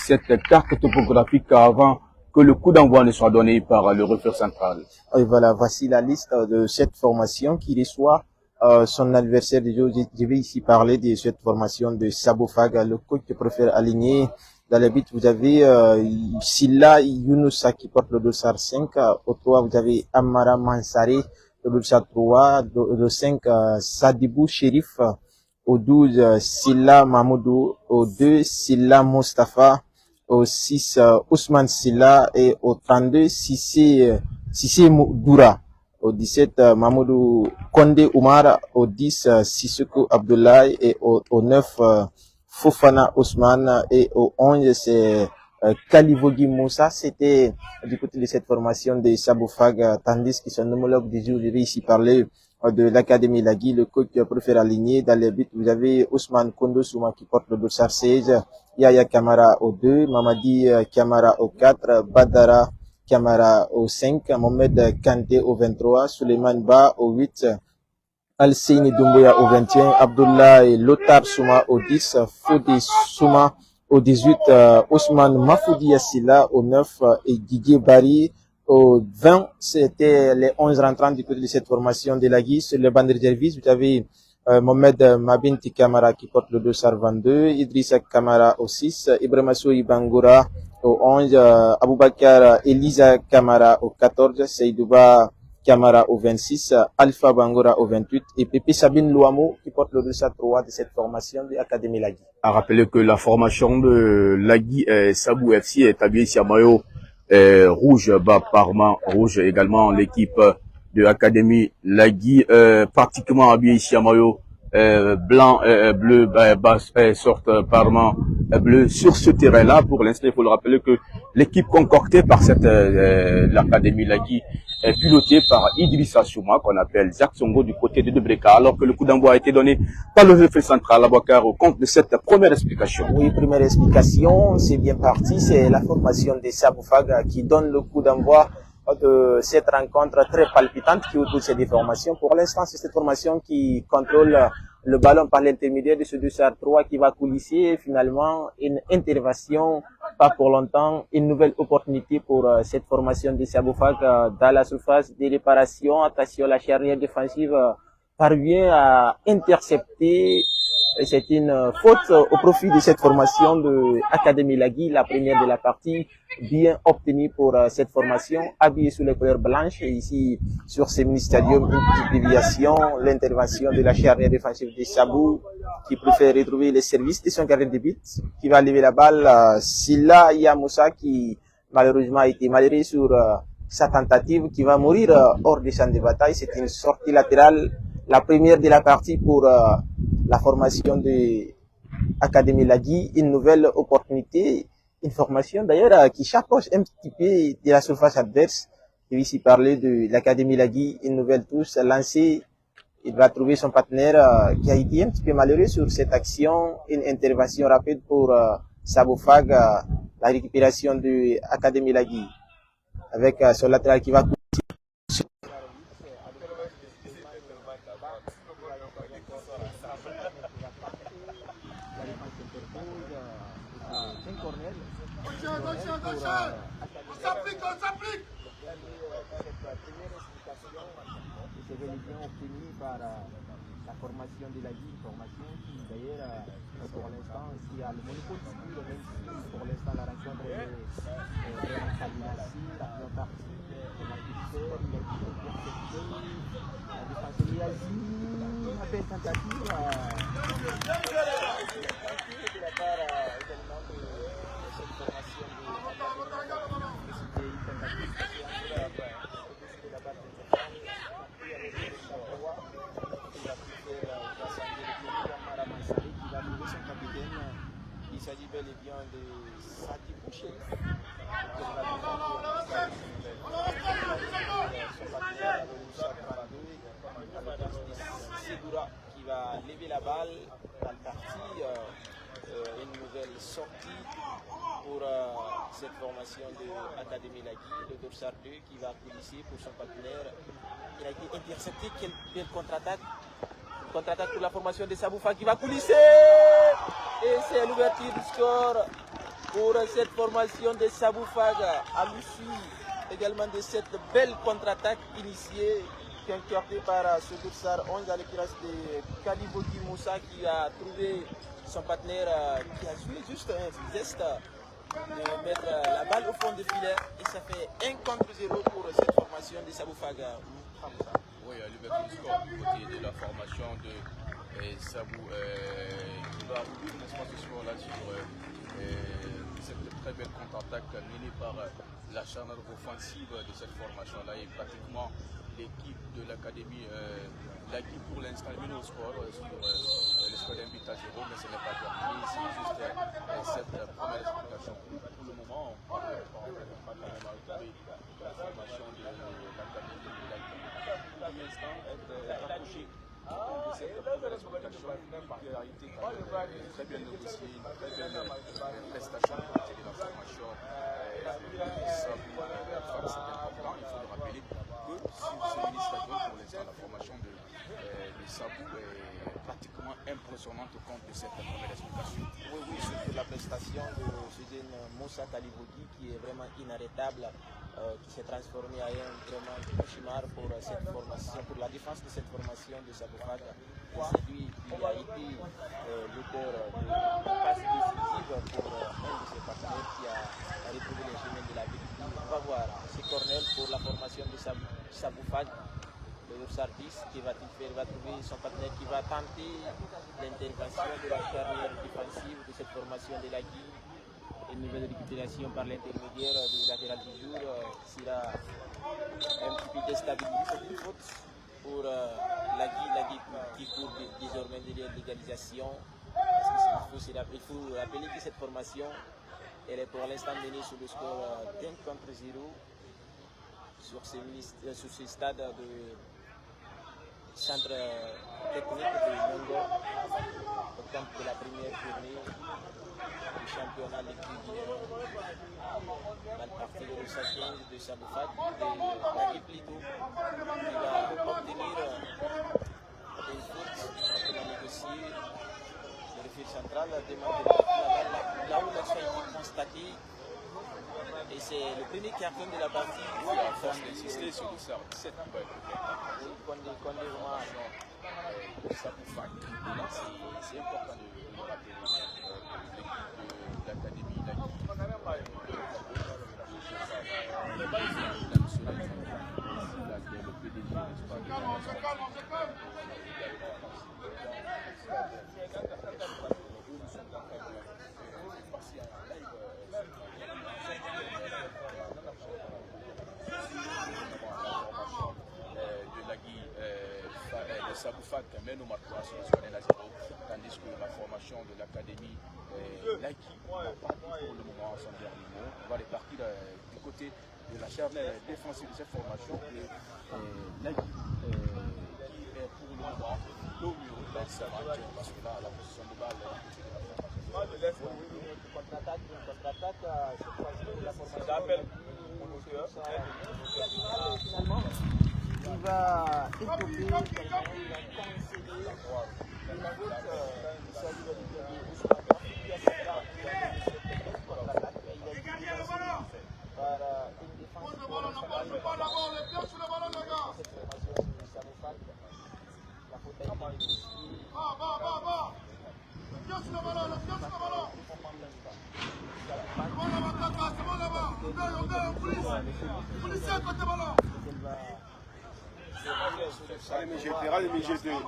cette carte topographique avant que le coup d'envoi ne soit donné par le refaire central. Et voilà, voici la liste de cette formation qui reçoit son adversaire du jour. Je vais ici parler de cette formation de Sabo Faga, le coach qui préfère aligner. Dans le but, vous avez Silla Younoussa qui porte le dossard 5. Au 3, vous avez Amara Mansare, le dossard 3. Le 5, Sadibou Sherif. Au 12, Silla Mahmoudou. Au 2, Silla Mustafa. Au 6, Ousmane Silla. Et au 32, Sissé Doura. Au 17, Mamoudou Konde Oumar. Au 10, Sissoko Abdoulaye. Et au 9, Fofana Ousmane. Et au 11, c'est Kalivogi Moussa. C'était du côté de cette formation de Sabofag, tandis que son homologue du jour, je vais ici parler de l'Académie Lagui, le coach préfère aligner. Dans les buts, vous avez Ousmane Kondo Souma qui porte le dossard 16, Yaya Kamara au 2, Mamadi Kamara au 4, Badara Kamara au 5, Mohamed Kante au 23, Suleiman Ba au 8, Al-Seyni Doumbouya au 21, Abdullah et Lothar Souma au 10, Fodi Souma au 18, Ousmane Mafoudi Yassila au 9 et Didier Bari au 20. C'était les 11 rentrants du côté de cette formation de Lagui. Sur le banc de réservistes, vous avez Mohamed Mabinti Kamara qui porte le dossard 22, Idrissa Kamara au 6, Ibrahima Soui Bangoura au 11, Aboubakar Elisa Kamara au 14, Seydouba Kamara au 26, Alpha Bangoura au 28 et Pepe Sabine Louamo qui porte le dossard 3 de cette formation de l'Académie Lagui. À rappeler que la formation de Lagui Sabou FC est habillée ici à maillot rouge, bas parement rouge, également l'équipe de l'Académie Lagui pratiquement habillée ici à maillot blanc, bleu, basse, sorte parement bleu sur ce terrain-là. Pour l'instant, il faut le rappeler que l'équipe concoctée par cette l'Académie Lagui est pilotée par Idrissa Souma, qu'on appelle Jacques Songo du côté de Debreka, alors que le coup d'envoi a été donné par le référent central Abouakar au compte de cette première explication. Oui, première explication, c'est bien parti, c'est la formation de Saboufaga qui donne le coup d'envoi de cette rencontre très palpitante qui ouvre ces deux formations. Pour l'instant, c'est cette formation qui contrôle le ballon par l'intermédiaire de ce dossard 3 qui va coulisser et finalement une intervention, pas pour longtemps, une nouvelle opportunité pour cette formation de Sabofag dans la surface de réparation. Attention, la charnière défensive parvient à intercepter. C'est une faute au profit de cette formation de Académie Lagui, la première de la partie, bien obtenue pour cette formation, habillée sous les couleurs blanches. Et ici, sur ce mini-stadium, une petite déviation, l'intervention de la charnière défensive de Sabou, qui préfère retrouver les services de son gardien de but, qui va lever la balle. Silla Yamoussa, qui malheureusement a été malheureux sur sa tentative, qui va mourir hors des champs de bataille. C'est une sortie latérale, la première de la partie pour la formation de Académie Lagui, une nouvelle opportunité, une formation d'ailleurs qui s'approche un petit peu de la surface adverse. Je vais ici parler de l'Académie Lagui, une nouvelle touche lancée. Il va trouver son partenaire qui a été un petit peu malheureux sur cette action, une intervention rapide pour Sabofag, la récupération de Académie Lagui avec son latéral qui va obtenu par la formation de Lagui, formation qui d'ailleurs pour l'instant si a le monopole même si pour l'instant la rencontre est vraiment stabilisée, la première partie, on a pu faire, il a été perfecté, la défense de Lagui, une belle tentative de la part également de cette formation de c'était une tentative de la part de il s'agit bel et bien de Sadi Boucher. Sedoura qui va lever la balle dans la partie, une nouvelle sortie pour cette formation de l'Académie Lagui, le dorsal 2 qui va coulisser pour son partenaire. Il a été intercepté, quelle belle contre-attaque. Contre-attaque pour la formation de Saboufa qui va coulisser. Et c'est l'ouverture du score pour cette formation de Saboufaga à l'issue également de cette belle contre-attaque initiée concordée par ce Dursar 11 à l'occurrence de Kalibogi Moussa qui a trouvé son partenaire qui a joué juste un geste de mettre la balle au fond du filet et ça fait 1 contre 0 pour cette formation de Saboufaga. Oui, l'ouverture du score du côté de la formation de Sabou qui va ouvrir un espace de score là sur cette très belle contre-attaque menée par l'acharnement offensive de cette formation-là et pratiquement l'équipe de l'académie Lagui pour l'instant mène au score sur le score d'un but à 0, mais ce n'est pas terminé. C'est juste cette première explication. Pour le moment, on parle pas quand même à la formation de l'académie Lagui. Pour l'instant, être rapproché de cette première explication qui a été quand même très bien négociée, une très belle prestation de côté de la formation. Ça, c'est important, il faut le rappeler que si ce ministre pour l'instant, la formation de Sabou est pratiquement impressionnante au compte de cette première explication. Oui, surtout la prestation de ce jeune Moussa Kalibogi qui est vraiment inarrêtable, qui s'est transformé en un vraiment cauchemar pour cette formation, pour la défense de cette formation de Saboufaga. C'est lui qui a été l'auteur de passe décisive pour un de ses partenaires qui a retrouvé les chemins de la victoire. On va voir, c'est Cornel pour la formation de Saboufaga. Le Dursar 10, qui va-t-il faire? Il va trouver son partenaire qui va tenter l'intervention de la carrière défensive de cette formation de Lagui. Une nouvelle récupération par l'intermédiaire du latéral du jour sera un petit peu déstabilisé. C'est une faute pour Lagui qui court désormais derrière l'égalisation. Il faut rappeler que cette formation elle est pour l'instant menée sur le score d'1 contre 0 sur ce stade de centre technique de Mongo au temps de la première journée du championnat Ligue du Guinée. Dans le parti de 115 de Saboufak, de Lagui plutôt, qui va obtenir une faute pour négocier le refus central, là où l'action a été constatée. Et c'est le premier carton de la partie. Oui, à force d'insister sur le sort 17 qui va être oui, Condé Roman. Saboufaga. C'est important de le rappeler l'équipe de l'académie le PDG, n'est-ce pas, Saboufaga mène au marquage sur le score à 0, tandis que la formation de l'académie Lagui va partir pour le moment à son dernier mot. On va repartir du côté de la charnière défensive de cette formation de Lagui qui est pour le moment au mieux dans sa match parce que là la position de balle Contre-attaque, cette fois-ci pour la formation. Finalement, il va écouter, il va concéder une faute. Il s'agit de Ousmane qui a fait cette contre-attaque, mais il a été défendu par une défense cette formation de Samoufak. La faute a été négociée.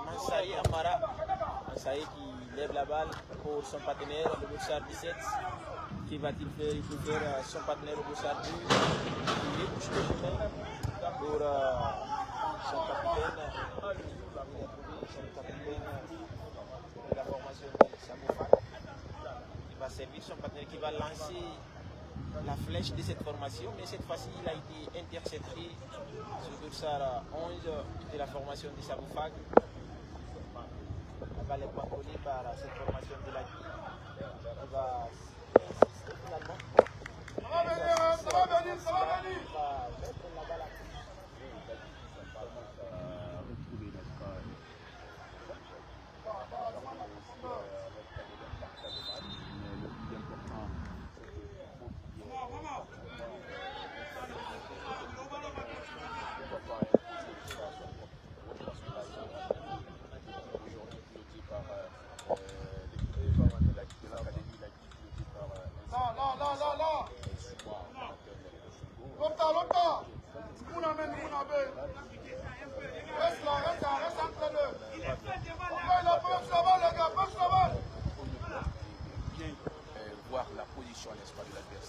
Mansaï Amara, Mansaï qui lève la balle pour son partenaire, le Dursar 17. Qui va-t-il faire? Il peut faire son partenaire, le Dursar 2. Il débouche le chemin pour son capitaine. Il a trouvé son capitaine de la formation de Samoufak. Il va servir son partenaire qui va lancer la flèche de cette formation, mais cette fois-ci il a été intercepté sur Dursar 11 de la formation de Samoufak. La balle est contrôlée par cette formation de la qui va insister finalement. Il va mettre la balle à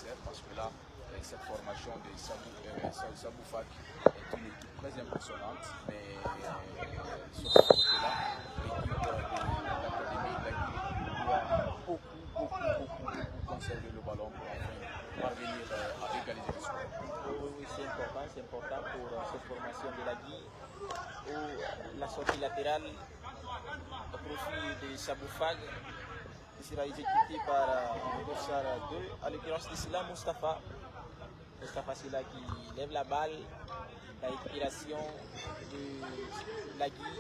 faire parce que là, cette formation de Sabou Fag est une équipe très impressionnante, mais sur ce côté-là, l'équipe de l'Académie doit beaucoup conserver le ballon pour parvenir à égaliser le score. Oui, c'est important pour cette formation de la GUI où la sortie latérale au profit de Sabou Fag qui sera exécutée par le dossard 2, à l'occurrence de Silla Mustafa. Mustafa Silla qui lève la balle, la expiration de la GUI,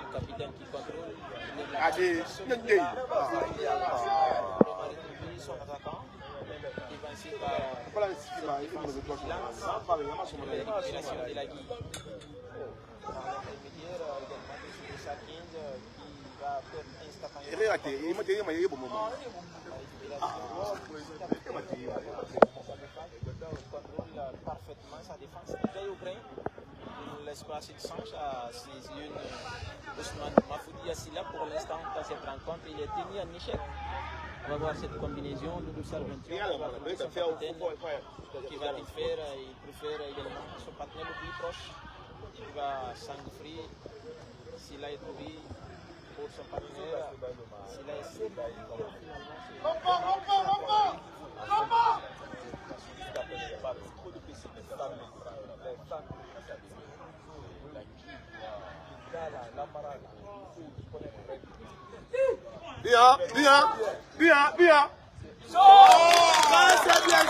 le capitaine qui contrôle, il lève la balle, son attaquant. Dévancé par la récupération de la Guy. L'intermédiaire également de Sousa 15 qui va faire contrôle parfaitement sa défense. Il paye au grain. Il ne laisse pas assez de change à ses yeux. Ousmane Mafoudi Assila pour l'instant dans cette rencontre, il est tenu en échec. On va voir cette combinaison de Doussar 21 qui va rien faire. Il préfère également son partenaire le plus proche. Il va s'engouffrer. S'il a trouvé pour son partenaire, s'il a essayé Bien. Ça c'est bien.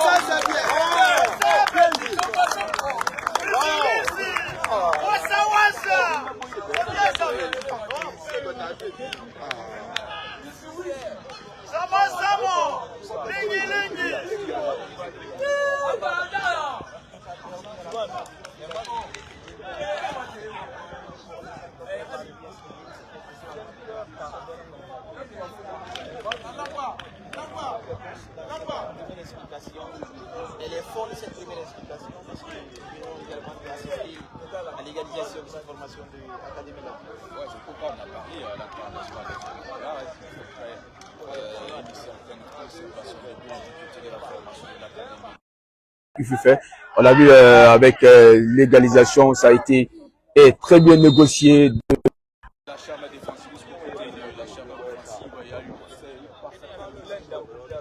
Elle est forte de cette première explication parce que nous avons également assisté à l'égalisation de cette formation de l'Académie de la Guy. Ouais, c'est pourquoi on a parlé à la il fut fait. On l'a vu avec l'égalisation, ça a été très bien négocié. La charme défensive, la charme offensive, il y a eu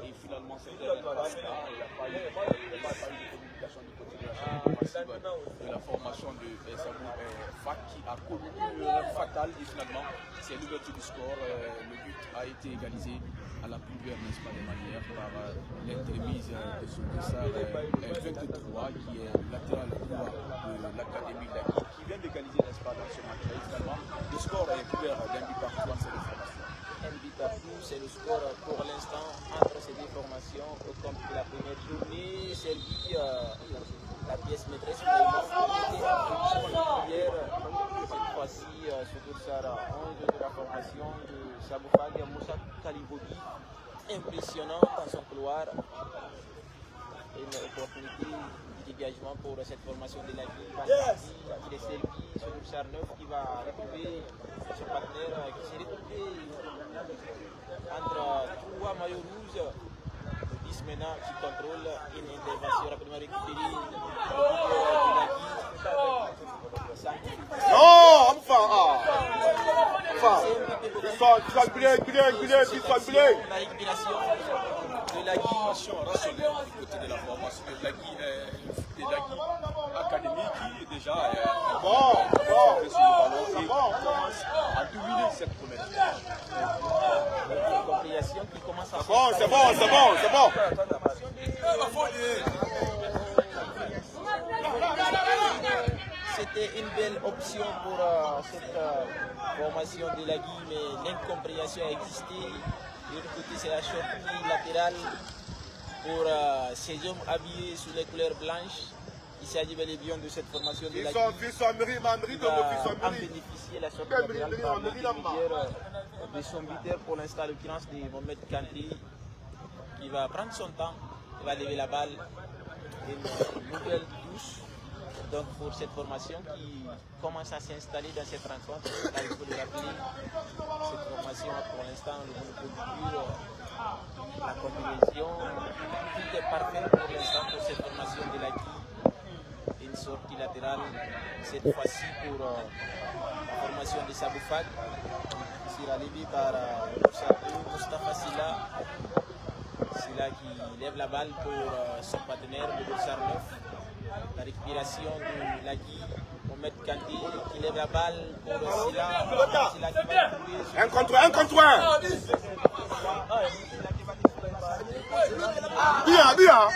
et finalement c'était un passe là, il n'a pas eu de communication du côté de la charme offensive de la formation de Sabou Fag qui a connu l'erreur fatale et finalement c'est l'ouverture du score. Le but a été égalisé à la plus belle, n'est-ce pas, de manière par l'entremise de ce dossard 23 qui est latéral droit de l'Académie de la Guy qui vient d'égaliser, n'est-ce pas, dans ce match. Et finalement, le score est couvert d'un but partout dans cette formation. Un but partout, c'est le score pour l'instant entre ces deux formations au compte de la première journée. Celle-ci, la pièce maîtresse qui est hier, cette fois-ci, ce dossard 11 de la formation de Sabou Fag, Moussa Kalibodi, impressionnant dans son couloir. Une opportunité de dégagement pour cette formation de la Guy. Il est servi sur le dossard 9 qui va retrouver son partenaire qui s'est retrouvé entre trois maillots rouges. Le 10 maintenant qui contrôle une intervention rapidement récupérée de la Guy. Non, enfin. La récupération de la Guy. Rationnelle du côté de la formation de la Guy Académie qui est déjà Bon. et commence à dominer cette première. Une compréhension qui commence à C'est bon. C'était une belle option pour cette formation de la Guy, mais l'incompréhension a existé. De l'autre côté, c'est la sortie latérale pour ces hommes habillés sous les couleurs blanches. Il s'agit bel et bien de cette formation de la Guy. Qui va en bénéficier la sortie latérale par l'intermédiaire de son buteur pour l'instant, à l'occurrence de Mohamed Kandri, qui va prendre son temps, il va lever la balle. Une nouvelle touche donc pour cette formation qui commence à s'installer dans cette rencontre. Là, il faut le rappeler, cette formation a pour l'instant le monopole pur, la combinaison, tout est parfait pour l'instant pour cette formation de la Guy. Une sortie latérale, cette fois-ci pour la formation de Saboufag. Sira Lévi par Mustafa Silla. Silla qui lève la balle pour son partenaire, le Dossard 9. La récupération de la Guy. Mohamed Kanté qui lève la balle pour Silla. Silla qui va trouver. Un contre un. Bien, bien.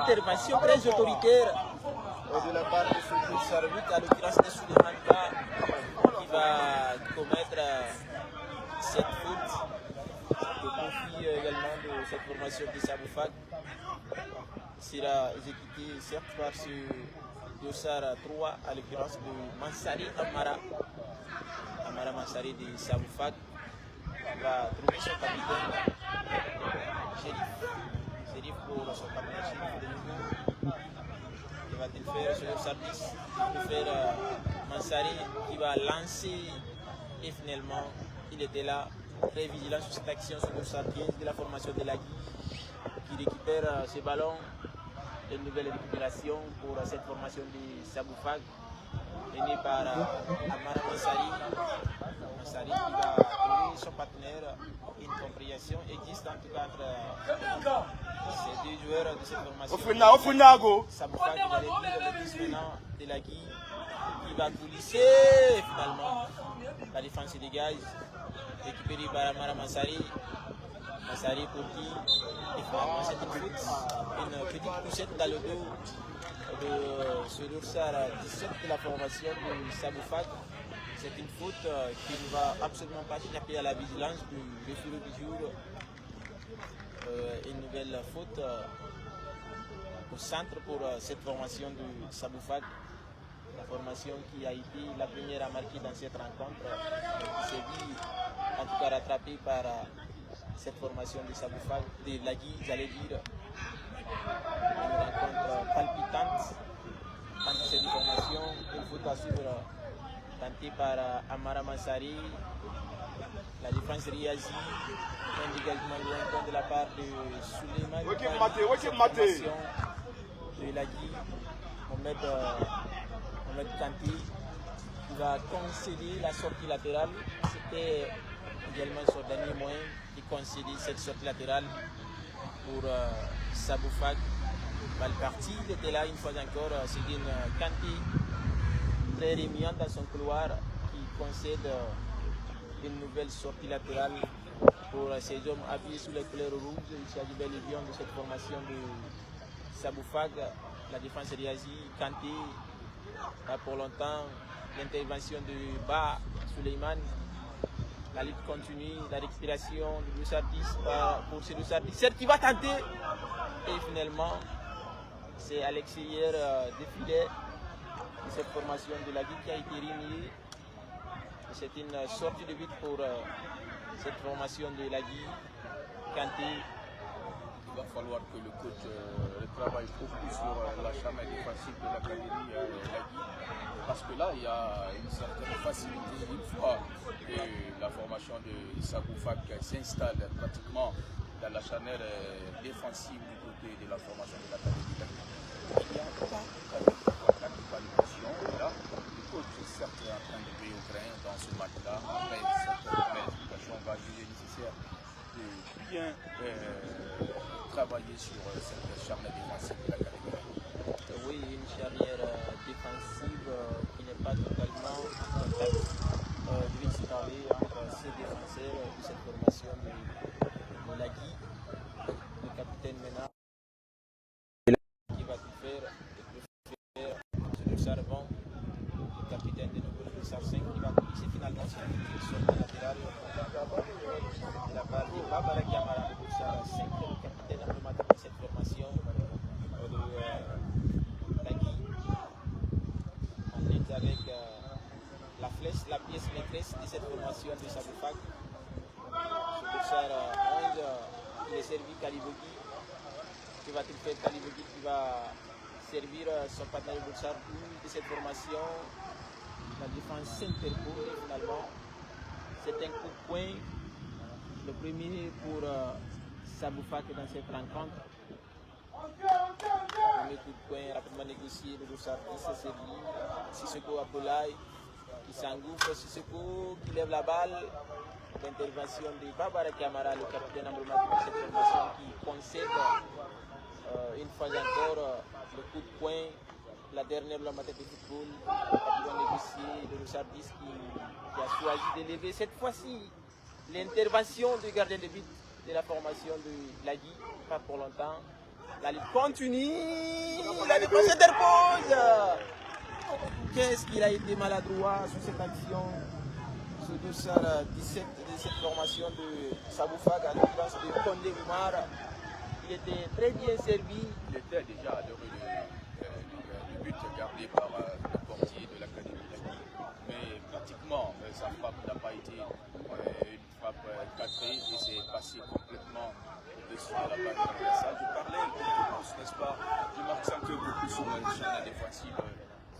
Intervention très autoritaire de la part de ce service, à l'occurrence de Souleymane qui va commettre cette faute de profit également de cette formation de Saboufag. Sera exécuté certes par ce Dossard 3, à l'occurrence de Mansari Amara. Amara Mansari de Saboufag va trouver son capitaine Chérif pour son capitaine Chérif de nouveau. Il va-t-il faire sur le service? Il va faire Mansari qui va lancer et finalement il était là, très vigilant sur cette action sur le service de la formation de la Guy qui récupère ce ballon. Une nouvelle récupération pour cette formation de Saboufag menée par Amara Mansari. Mansari qui va trouver son partenaire. Une compréhension existe en tout cas entre ces deux joueurs de cette formation. Saboufag qui va réduire le 10 maintenant de la Guy qui va coulisser finalement. La défense se dégage, récupérée par Amara Mansari. Mansari pour qui et finalement c'est une petite poussette dans le dos de ce Dossard 17 de la formation de Saboufag. C'est une faute qui ne va absolument pas échapper à la vigilance du refoulé du jour. Une nouvelle faute au centre pour cette formation de Saboufag. La formation qui a été la première à marquer dans cette rencontre s'est vue en tout cas rattrapée par cette formation de Saboufag, de la Guy, j'allais dire. Une rencontre palpitante entre ces deux formations. Une faute à suivre tentée par Amara Mansari. La défense Riazi, un dégagement lointain de la part de Souleymane. De la Guy, Mohamed Kanté qui va concéder la sortie latérale. C'était également son dernier moyen de concéder cette sortie latérale pour Saboufag. Mal parti, il était là une fois encore. C'est une Kanté très rémiant dans son couloir qui concède une nouvelle sortie latérale pour ces hommes habillés sous les couleurs rouges. Il s'agit bel et bien de cette formation de Saboufag. La défense Riazi, Kanté, pas pour longtemps. L'intervention de Ba, Souleymane. La lutte continue, la récupération de Dossard 10 pour ce Dossard 17 qui va tenter. Et finalement, c'est à l'extérieur des filets de cette formation de la Guy qui a été remise. C'est une sortie de but pour cette formation de la Guy. Kanté il va falloir que le coach travaille beaucoup sur la charme défensive de l'académie Lagui, parce que là, il y a une certaine facilité. Une fois que la formation de Sabou Fag s'installe pratiquement dans la charnière défensive du côté de la formation de l'académie Lagui, il n'y a pas de qualification. Et là, le coach certes est en train de payer au grain dans ce match-là, mais cette qualification va juger nécessaire de bien travailler sur cette charnière défensive de l'académie. Oui, une charnière défensive qui n'est pas totalement en contact. Je vais ici parler entre ces défenseurs de cette formation de Lagui, le capitaine Ménard, qui va tout faire, le Sarvant, le capitaine de nouveau, le Sarcin, qui va glisser finalement sur le latéral. La balle de Baba Kamara, le Sarcin, le capitaine emblématique de cette formation de Lagui, en ligne avec la flèche, la pièce maîtresse de cette formation de Sabou Fag. Le Boussard 11, il est servi Kalibogui. Que va-t-il faire Kalibogui qui va servir son partenaire Boussard de cette formation? La défense s'interpose finalement. C'est un coup de poing. Le premier pour Sabou Fag dans cette rencontre. Le premier coup de poing rapidement négocié. Le Boussard qui s'est servi. Sissoko Apolai qui s'engouffre. Sissoko qui lève la balle. L'intervention de Baba Kamara, le capitaine emblématique de cette formation, qui concède une fois encore le coup de poing, la dernière de la matière de football, rapidement négocié, le Sardis qui a choisi de lever cette fois-ci l'intervention du gardien de but de la formation de Lagui, pas pour longtemps. La lutte continue, la défense s'interpose. Qu'est-ce qu'il a été maladroit sur cette action? Ce dossard 17 de cette formation de Sabou Fag à l'occurrence de Kondé Oumar. Il était très bien servi. Il était déjà à l'heure du but gardé par le portier de l'académie Lagui. Mais pratiquement, sa frappe n'a pas été une frappe cadrée et c'est passé complètement au-dessus de la balle de l'adversaire. Je parlais beaucoup, n'est-ce pas? Je m'accentuais beaucoup sur la chaîne défensive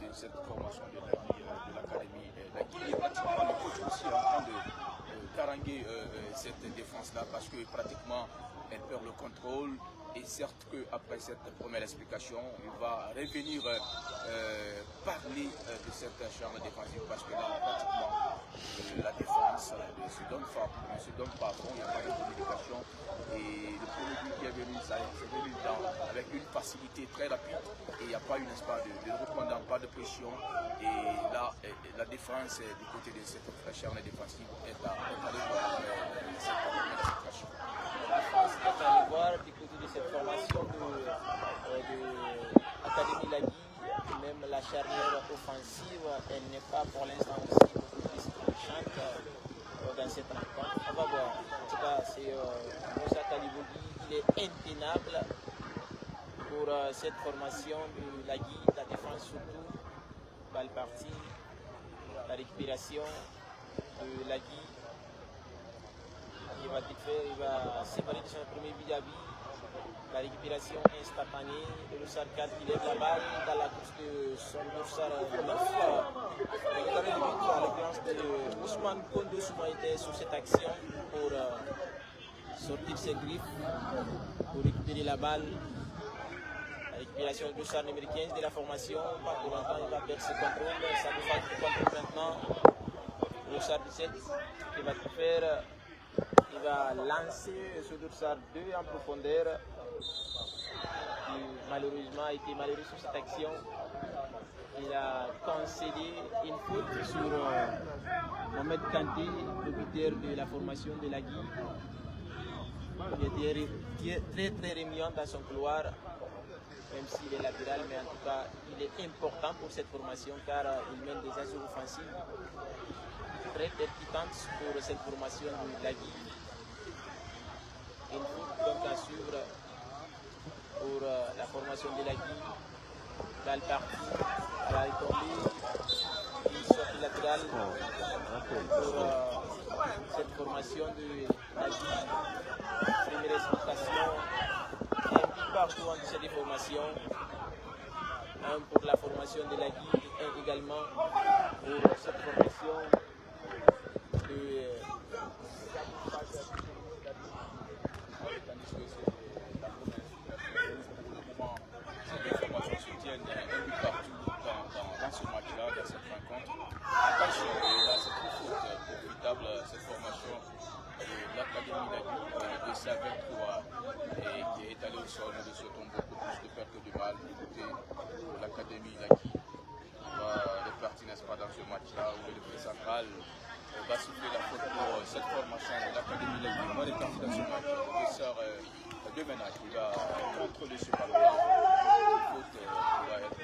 de cette formation de Lagui, de l'académie Lagui. Et pratiquement, le coach aussi est en train de haranguer cette défense-là parce que pratiquement elle perd le contrôle. Et certes qu'après cette première explication, il va revenir parler de cette charge défensive parce que là, pratiquement, la défense ne se donne pas fond, il n'y a pas de communication. Et le premier but qui est venu, c'est venu avec une facilité très rapide et il n'y a pas eu, n'est-ce pas, de répondant, pas de pression. Et là, la défense du côté de cette charge défensive est allée voir cette première explication. La défense est allée voir du côté de cette formation de Académie Lagui, même la charnière offensive, elle n'est pas pour l'instant aussi beaucoup plus tranchante dans cette rencontre. On va voir. En tout cas, c'est Moussa Kalibogui, il est intenable pour cette formation de Lagui, la défense surtout, balle partie, la récupération de Lagui. Il va tout faire, il va séparer de son premier vis-à-vis. La récupération instantanée de Loussard 4 qui lève la balle dans la course de son Loussard 9. En l'occurrence de Ousmane Kondo Souma était sur cette action pour sortir ses griffes, pour récupérer la balle. La récupération de Loussard numéro 15 de la formation. Pas pour longtemps, il va perdre ses contrôles. Ça nous fait le contrôle maintenant. Loussard 17 qui va tout faire. Il va lancer ce dossard 2 en profondeur qui malheureusement a été malheureux sur cette action. Il a concédé une faute sur Mohamed Kanté, le buteur de la formation de Lagui. Il était très remuant dans son couloir, même s'il est latéral, mais en tout cas il est important pour cette formation car il mène des assauts offensifs très percutantes pour cette formation de Lagui. Il faut donc à suivre pour la formation de Lagui. Balle partie, balle tombée, il sort latéral pour cette formation de Lagui. Première explication partout entre ces deux formations. Un pour la formation de la guide, un également pour cette formation de ce match-là, dans cette rencontre. Attention, là c'est très profitable cette formation de l'Académie Lagui de sa 23 et qui est allé au sol de ce tombeau beaucoup plus de perte que de mal du côté de l'Académie Lagui. Le parti n'est-ce pas dans ce match-là où le défenseur central va souffler la faute pour cette formation de l'Académie Lagui. Moi, les partis dans ce match, le professeur de ménage qui va contrôler ce ballon-là. La faute qui va être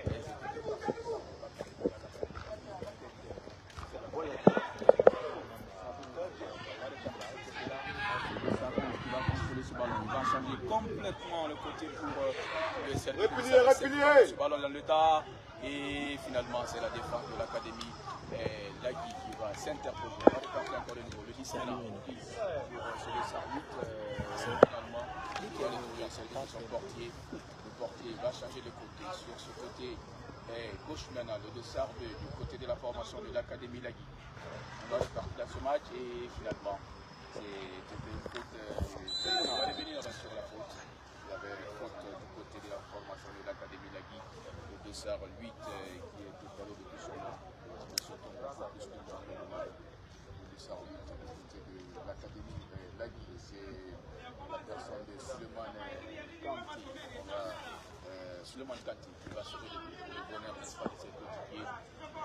exécutée. Il va changer complètement le côté pour ce ballon dans le tas et finalement c'est la défense de l'Académie Lagui qui va s'interposer. On va repartir encore de nouveau le 17 ans pour sauver sa lutte finalement il doit aller trouver son portier. Le portier va changer de côté sur ce côté gauche maintenant le dossard du côté de la formation de l'Académie Lagui. On va repartir dans ce match et finalement c'était une faute. On va revenir sur la faute. Il y avait une faute du côté de la formation de l'Académie Lagui. Le dossard 8 qui est tout à l'heure depuis son nom. Le dossard 8 du côté de l'Académie Lagui. C'est la personne de Suleiman Kanté. Suleiman Kanté qui va sauver le bonheur de ses coéquipiers.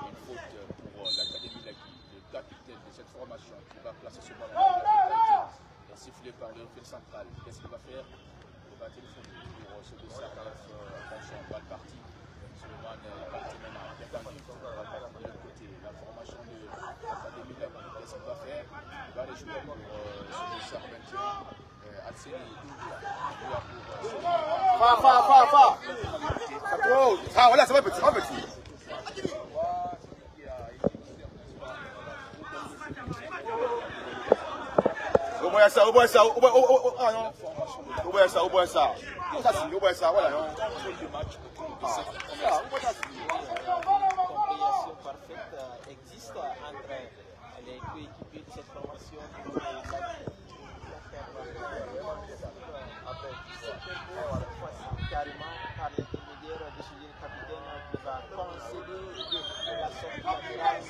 Une faute pour l'Académie Lagui. Le capitaine de cette formation qui va placer ce ballon est sifflé par le fil central. Qu'est-ce qu'il va faire? Il va téléphoner pour ce dossard. Attention, balle partie. Suleiman Kanté maintenant bien tendu. On va partir de l'autre côté. La formation de l'Académie Lagui. Qu'est-ce qu'il va faire? Il va aller jouer pour ce dossard 21. Alcénie Doudoua. Ah, voilà, c'est vrai, petit, un petit. Oboya ça, oboya ça, ah non. Oboya ça, oboya ça. Ça c'est, oboya ça, voilà. contrôle du match autour de cette compréhension parfaite existe entre les coéquipiers de cette formation. Carrément par l'intermédiaire de ce jeune capitaine qui va concéder la sortie latérale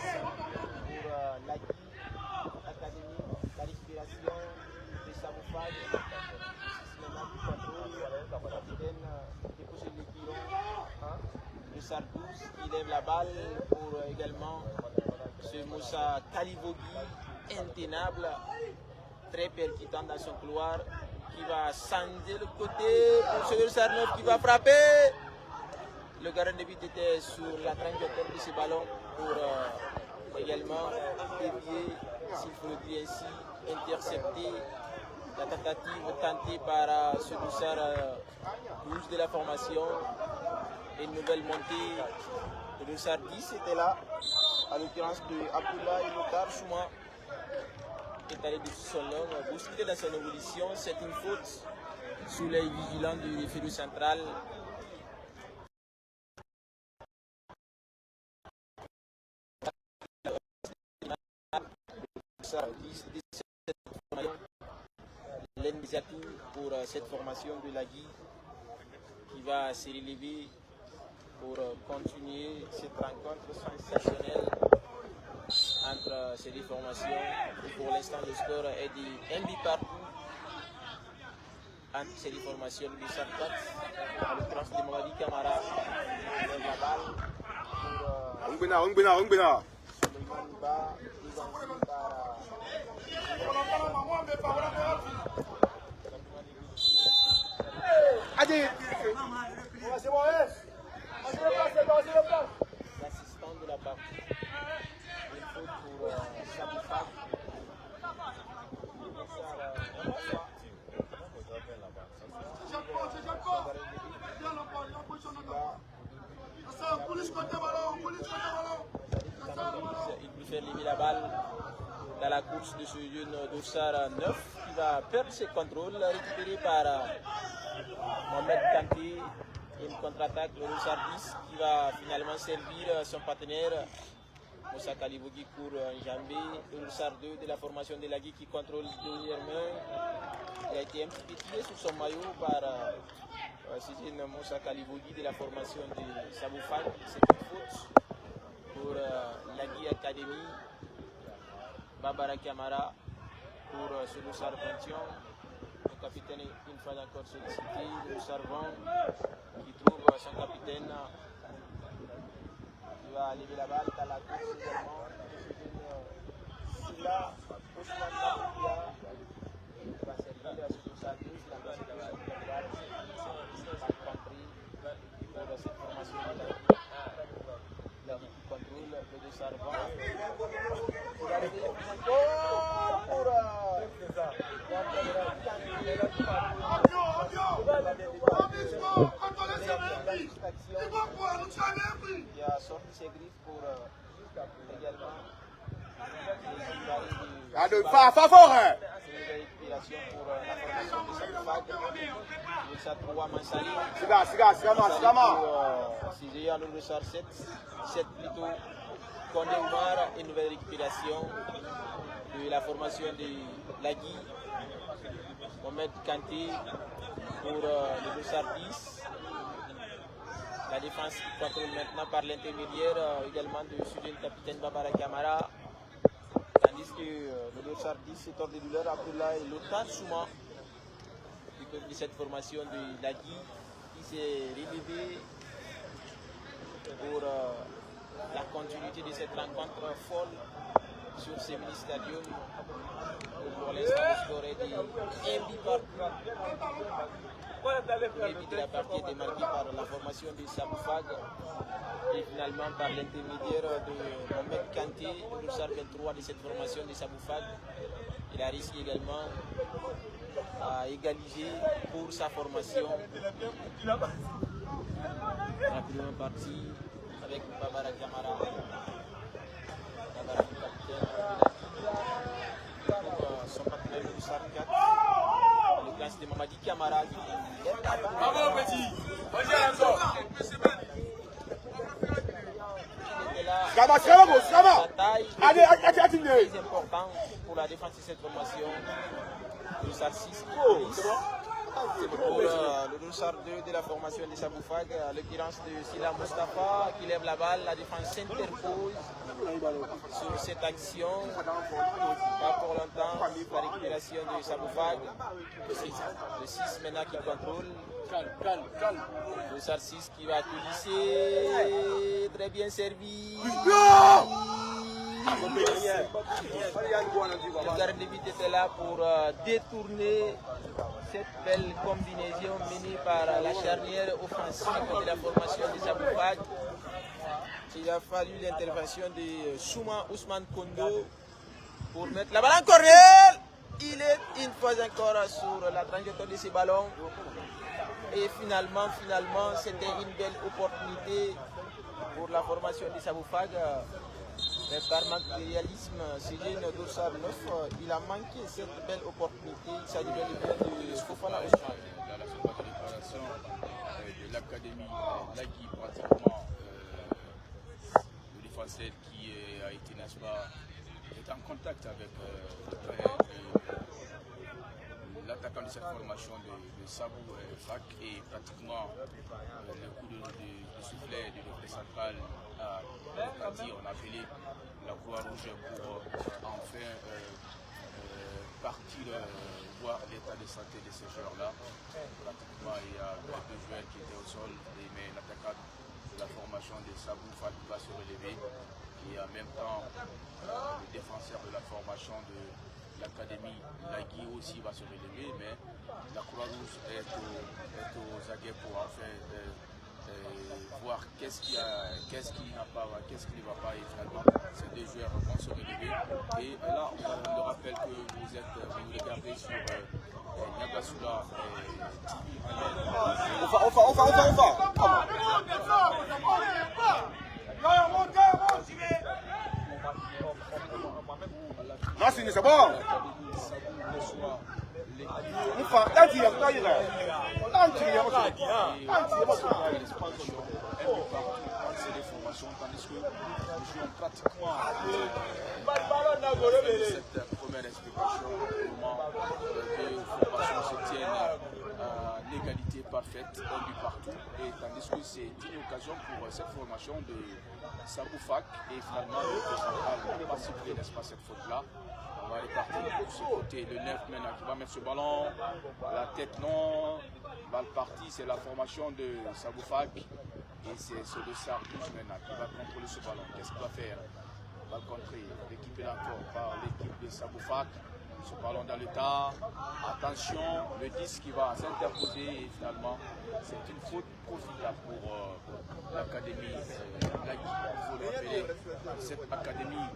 pour l'Académie, la récupération de Saboufag. Le capitaine dépose le piron, le Sardous qui lève la balle pour également ce Moussa Kalivogui, intenable, très percutant dans son couloir, qui va changer le côté pour ce Sarneuf qui va frapper. Le gardien de but était sur la trajectoire de ce ballon pour également dévier, s'il faut le dire ainsi, intercepter la tentative tentée par ce Doussard 12 de la formation. Une nouvelle montée de Doussard 10 était là, à l'occurrence de Abdullah et Lothar Chouma. Est allé dessus son long, bousculé dans son évolution, c'est une faute sous l'œil vigilant du référé central. L'initiative pour cette formation de Lagui qui va se relever pour continuer cette rencontre sensationnelle entre ces deux formations. Pour l'instant, le score est de 1 but partout entre ces deux formations de Sarkat. À l'occurrence de Mamadi Camara, qui lève la balle pour Suleiman Ba, dévancé par l'assistant de la partie. Il faut pour Saboufag. Il peut faire lever la balle une dossard 9 qui va perdre ses contrôles, récupéré par Mohamed Kanté. Une contre-attaque, le dossard 10 qui va finalement servir son partenaire Moussa Kalibougui pour Njambé. Le dossard 2 de la formation de Lagui qui contrôle dernière main. Il a été un petit peu tiré sur son maillot par Moussa Kalibougui de la formation de Saboufag. C'est une faute pour Lagui Academy. Babara Kamara pour ce dossard 21. Le capitaine une fois encore sollicité. Le Sarvon qui trouve son capitaine. Il va lever la balle dans la course également. Silla, Ousmane Nabouya. Il va servir ce dossard 12. La base de la balle. Pas compris pour cette formation de la vie. La vie qui contrôle le dossard 20. Il a levé encore pour il a sorti ses griffes pour également une récupération pour la formation de Saboufag. Le dossard 3 Mansali. C'est le dossard 7 plutôt. Condé Oumar, une nouvelle récupération de la formation de Lagui. Mohamed Kanté pour le dossard 10. La défense qui contrôle maintenant par l'intermédiaire également de Sudin capitaine Babara Kamara. Tandis que le dossard 10 c'est hors de douleur Abdullah et Lothar Souma de cette formation de Lagui qui s'est relevé pour la continuité de cette rencontre folle sur ces mini-stadiums. Pour l'instant, le score est de 1 but partout. Le but de la partie est marqué par la formation de Saboufag et finalement par l'intermédiaire de Mohamed Kanté, le dossard 23 de cette formation de Saboufag. Il a réussi également à égaliser pour sa formation. Rapidement parti avec Babara Kamara. Babara capitaine pour son partenaire de dossard 4. Le classe de Mamadi Kamara qui lève la balle. Bravo petit. Très important pour la défense de cette formation. Le dossard 6 pour le dossard 2 de la formation de Saboufag, à l'occurrence de Silla Mustafa qui lève la balle. La défense s'interpose sur cette action. Pas pour longtemps, la récupération de Saboufag. Le 6 maintenant qui contrôle. Le dossard 6 qui va coulisser. Très bien servi. Le gardien de but était là pour détourner cette belle combinaison menée par la charnière offensive de la formation de Saboufag. Il a fallu l'intervention de Souma Ousmane Kondo pour mettre la balle en corner. Il est une fois encore sur la trajectoire de ce ballon. Et finalement, c'était une belle opportunité pour la formation de Saboufag. Mais par manque de réalisme, Céline dossard 9, il a manqué cette belle opportunité. Il s'agit de Fofana Ousmane. Dans la seconde déclaration de l'académie Lagui, pratiquement le défenseur qui a été, n'est-ce pas, est en contact avec l'attaquant de cette formation de Saboufag et pratiquement le coup de soufflet de l'autre central a dit, on a appelé la Croix-Rouge pour enfin partir voir l'état de santé de ces joueurs-là. Pratiquement, il y a deux joueurs qui étaient au sol, mais l'attaquant de la formation de Saboufag va se relever. Et en même temps, le défenseur de la formation de l'académie Lagui aussi va se relever, mais la Croix-Rouge est aux aguets pour enfin voir qu'est-ce qui n'a pas, qu'est-ce qui ne va pas. Et finalement, ces deux joueurs vont se relever. Et là, on le rappelle que vous regardez sur Nagasula Non, c'est bon. tandis que nous jouons pratiquement cette première explication comment les formations se tiennent l'égalité parfaite, un but partout, et tandis que c'est une occasion pour cette formation de Saboufak et finalement le central n'a pas sifflé, n'est-ce pas, cette faute-là. On va repartir de ce côté, le 9 maintenant qui va mettre ce ballon, la tête non, balle partie, c'est la formation de Saboufak. Et c'est le Sardouche maintenant qui va contrôler ce ballon. Qu'est-ce qu'il va faire? Il va le contrer, récupéré encore par l'équipe de Saboufak. Ce ballon dans le tas. Attention, le 10 qui va s'interposer et finalement, c'est une faute profitable pour l'académie. Il faut le rappeler, cette académie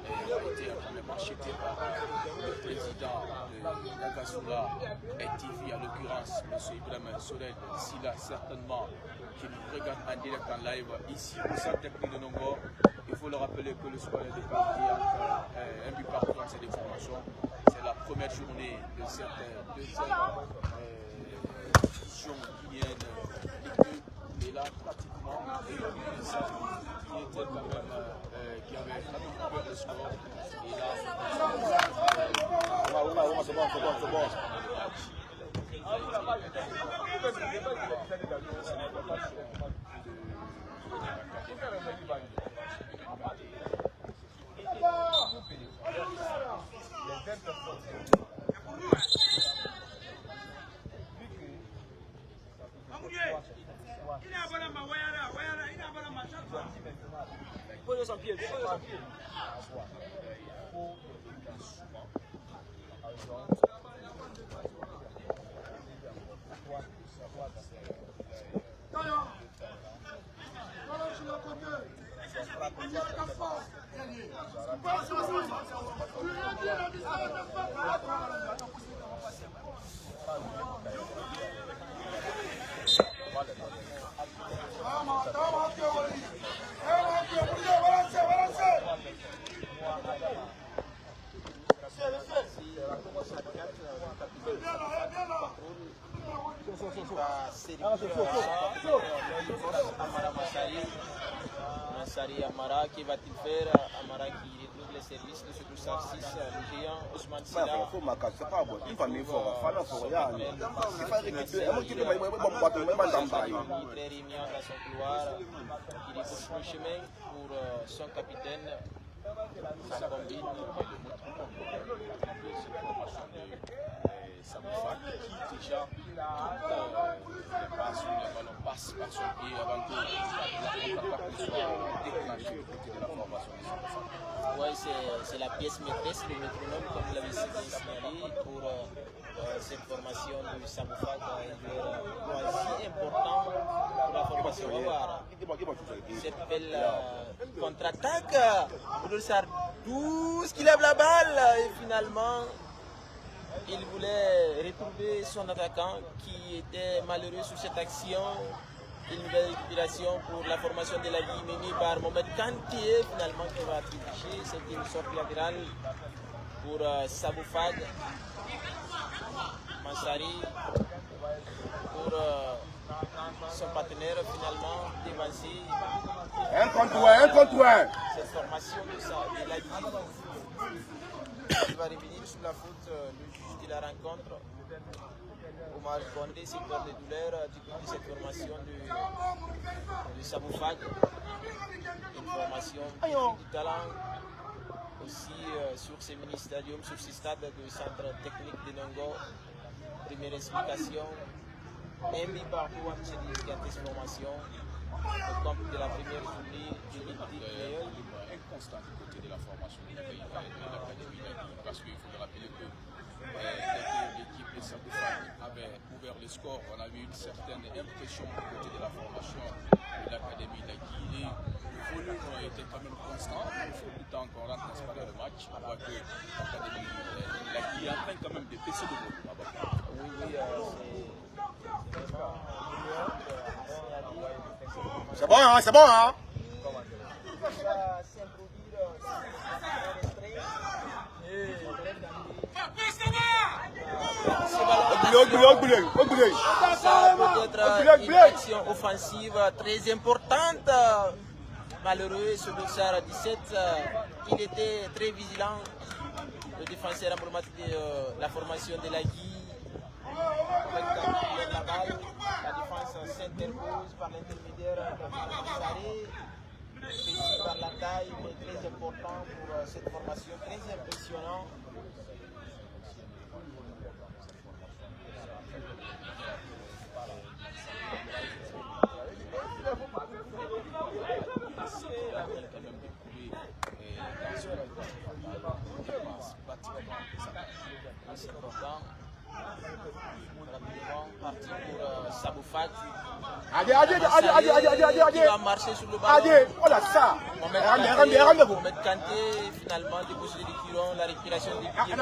a été achetée par le président de Nagasula et TV, en l'occurrence, M. Ibrahim Sorel, Silla certainement, qui nous regarde en direct en live ici au centre technique de Nongo. Il faut le rappeler que le score est départi un but partout dans cette formation. C'est la première journée de cette deuxième division guinéenne et là pratiquement qui était quand même qui avait rattrapé le score et là c'est bon. Mansari Amara, qui va-t-il faire? Amara qui retrouve les services de ce touchard 6, le géant Ousmane Silla. Très réunion dans son couloir, qui débouche le chemin pour son capitaine, sa combine et le Saboufak qui déjà le ballon passe par son pied avant que la contre-attaque soit déclenchée du côté de la formation de Saboufak. Oui, c'est la pièce maîtresse, le métronome, comme vous l'avez signalé, pour cette formation de Saboufak, un joueur si important pour la formation. On va voir cette belle contre-attaque. Le Sardouche qui lève la balle et finalement il voulait retrouver son attaquant qui était malheureux sur cette action. Une nouvelle récupération pour la formation de la vie menée par Mohamed Kanté finalement qui va tricher. C'est une sortie latérale pour Saboufak. Mansari pour son partenaire finalement dévancé. Un contre un. Cette formation de la vie. Il va revenir sur la faute, le juge de la rencontre. Omar Condé, secteur de douleur du côté de cette formation de Saboufak. Une formation du talent aussi sur ces mini-stadiums, sur ces stades du centre technique de Nongo. Première explication. Un but partout entre ces différentes formations. Au compte de la première journée de l'équipe inconstant du côté de la formation de l'académie, parce qu'il faut rappeler que l'équipe de Saboufak avait ouvert le score. On a eu une certaine impression du côté de la formation de l'académie d'Agui. Le volume était quand même constant. Il faut du temps qu'on rentre dans le match. On voit que l'académie d'Agui est en train quand même de baisser le volume. Oui, C'est bon, hein, c'est bon, hein. Ça peut être une action offensive très importante. Malheureux, ce dossard à 17, il était très vigilant. Le défenseur emblématique de la formation de la Guy. Avec la balle, la défense s'interpose par l'intermédiaire de Saré. Petit par la taille, mais très important pour cette formation, très impressionnant. C'est important. Rapidement, parti pour Saboufak. Il va marcher sur le ballon. Mohamed Kanté, finalement, déposé les tirons, la récupération des pieds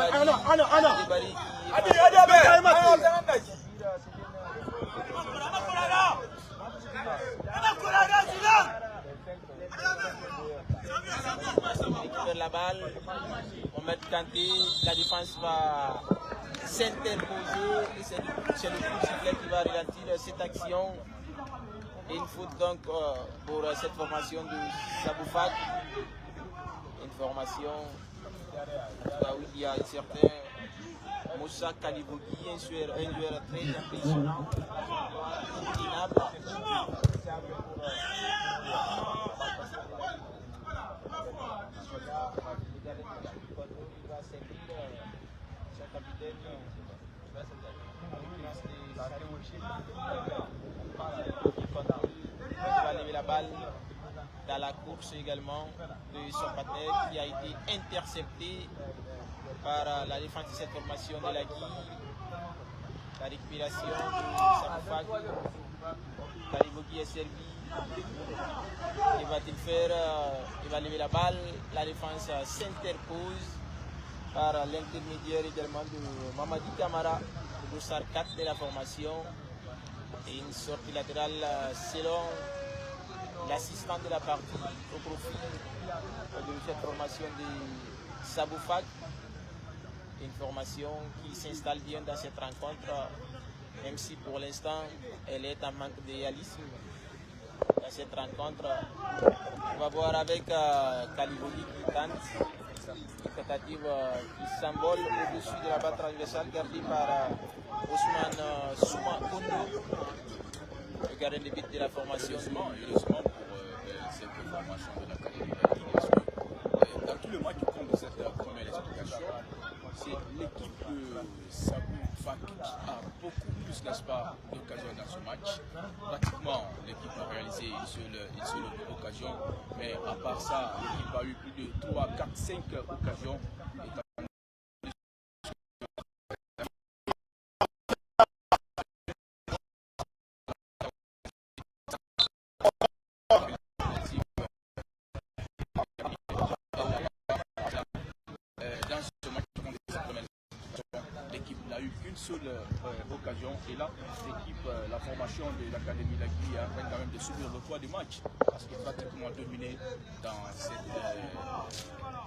Bari. Récupère la balle, Mohamed Kanté, la défense va s'interposer et c'est le coup de sifflet qui va ralentir cette action. Et une faute donc pour cette formation de Saboufak. Une formation où il y a un certain Moussa Kalibouki, un joueur très impressionnant, indéniable. Il va lever la balle dans la course également de son partenaire qui a été intercepté par la défense de cette formation de la Guy. La récupération de Saboufak. Kalibouki est servi. Il va-t-il faire? Il va lever la balle. La défense s'interpose par l'intermédiaire également de Mamadi Camara, le dossard 4 de la formation. Et une sortie latérale selon l'assistant de la partie au profit de cette formation de Saboufak. Une formation qui s'installe bien dans cette rencontre, même si pour l'instant elle est en manque de réalisme. Dans cette rencontre, on va voir avec Kalibouki qui tente une tentative qui s'envole au-dessus de la balle transversale gardée par Ousmane Souma Kondo, le gardien de but de la formation. Heureusement pour cette formation de l'Académie de la dans tout le match qui compte de cette première explication, c'est l'équipe de Saboufak qui a beaucoup plus, n'est-ce pas, d'occasions dans ce match. Pratiquement, l'équipe a réalisé une seule occasion, mais à part ça, l'équipe a eu plus de 3, 4, 5 occasions. Occasion et là l'équipe, la formation de l'Académie de la Guy est en train quand même de subir le poids du match parce qu'il est pratiquement dominé dans cette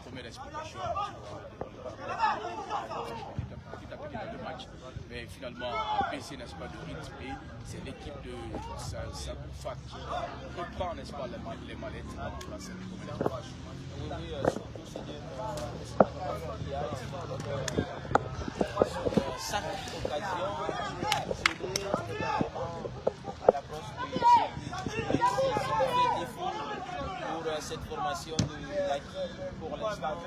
première explication petit à petit dans le match, mais finalement a baissé, n'est-ce pas, de rythme et c'est l'équipe de Saboufak qui reprend, n'est-ce pas, les mallettes dans cette première explication. Oui, surtout c'est chaque occasion à l'approche de défaut pour cette formation de la Guy pour l'instant.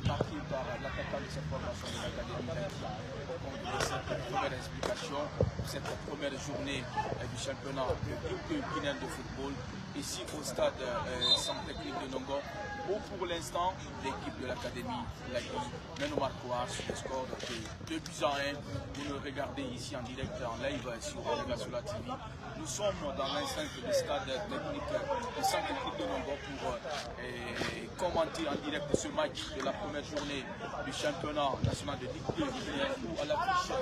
Marqué par l'attaquant de cette formation de l'Académie de cette première explication, cette première journée du championnat guinéen de football, ici au stade Centre Technique de Nongo, où pour l'instant, l'équipe de l'Académie mène au marquoir sur le score de 2 buts à 1. Vous le regardez ici en direct, en live sur la TV. Nous sommes dans l'enceinte du stade technique, du Centre Technique de Nongo pour commenter en direct ce match de la première journée du championnat national de Ligue 2 où à l'affiche.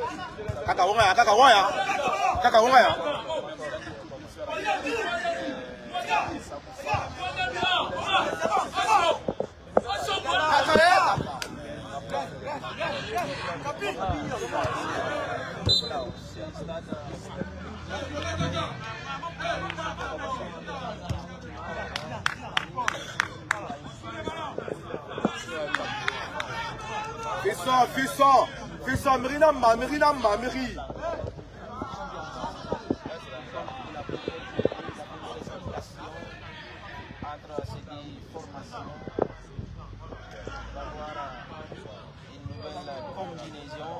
Fais ça, Mirinamba, Miri. Entre ces deux formations, d'avoir une nouvelle combinaison.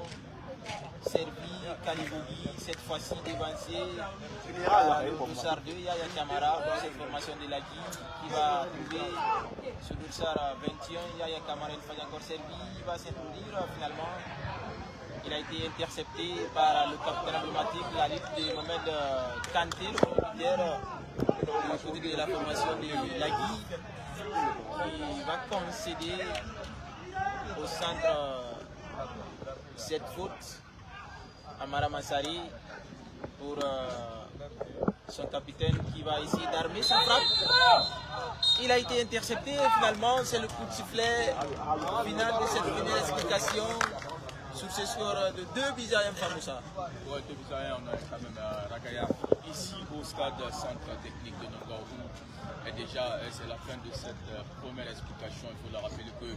Servi, Kalibogi, cette fois-ci dévancé le Boussard 2, Yaya Kamara, pour cette formation de Lagui qui va trouver sur Boussard 21, Yaya Kamara une fois encore servi, il va s'introduire finalement. Il a été intercepté par le capitaine emblématique, la lutte de Mohamed Kanté, le leader du côté de la formation de Lagui, qui va concéder au centre cette faute à Mara Massari pour son capitaine qui va essayer d'armer sa frappe. Il a été intercepté et finalement c'est le coup de sifflet final de cette première explication sur ce score de 2 buts à 1 Famoussa. Ouais, 2 buts à 1, on a quand même Ragaya ici au stade Centre Technique de Nongo. Et déjà c'est la fin de cette première explication. Il faut le rappeler que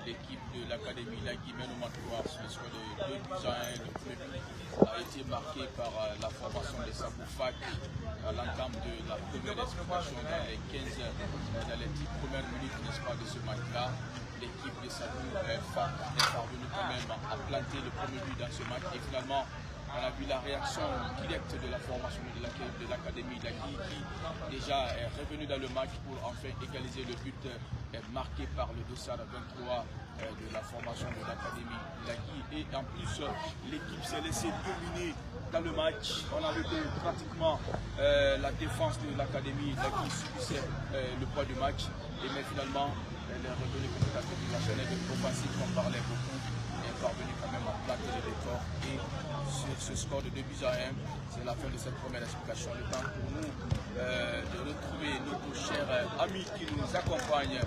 l'équipe de l'Académie Lagui mène au marquoir sur le score de 2 buts à 1. Le premier but a été marqué par la formation de Saboufak à l'entame de la première explication dans les 10 premières minutes, n'est-ce pas, de ce match-là. L'équipe de Saboufak est parvenue quand même à planter le premier but dans ce match et finalement on a vu la réaction directe de la formation de l'Académie Lagui qui déjà est revenue dans le match pour enfin égaliser le but marqué par le dossard 23 de la formation de l'Académie Lagui. Et en plus, l'équipe s'est laissée dominer dans le match. On a vu que pratiquement la défense de l'Académie Lagui subissait le poids du match. Mais finalement, elle est revenue petit à petit. La chaîne offensive qu'on parlait beaucoup est parvenue quand même à plater les décors. Et sur ce score de 2 buts à 1, c'est la fin de cette première explication. Le temps pour nous de retrouver notre cher ami qui nous accompagne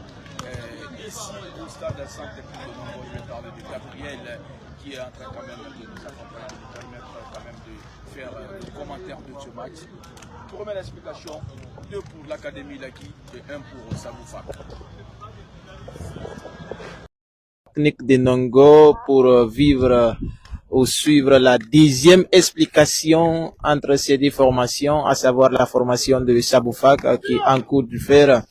ici au stade Centre Technique de Nongo. Je vais parler de Gabriel qui est en train quand même de nous accompagner, de nous permettre quand même de faire des commentaires de ce match. Première explication, 2 pour l'Académie Lagui et 1 pour Saboufak. Technique de Nongo pour vivre ou suivre la deuxième explication entre ces deux formations, à savoir la formation de Saboufak qui est en cours de faire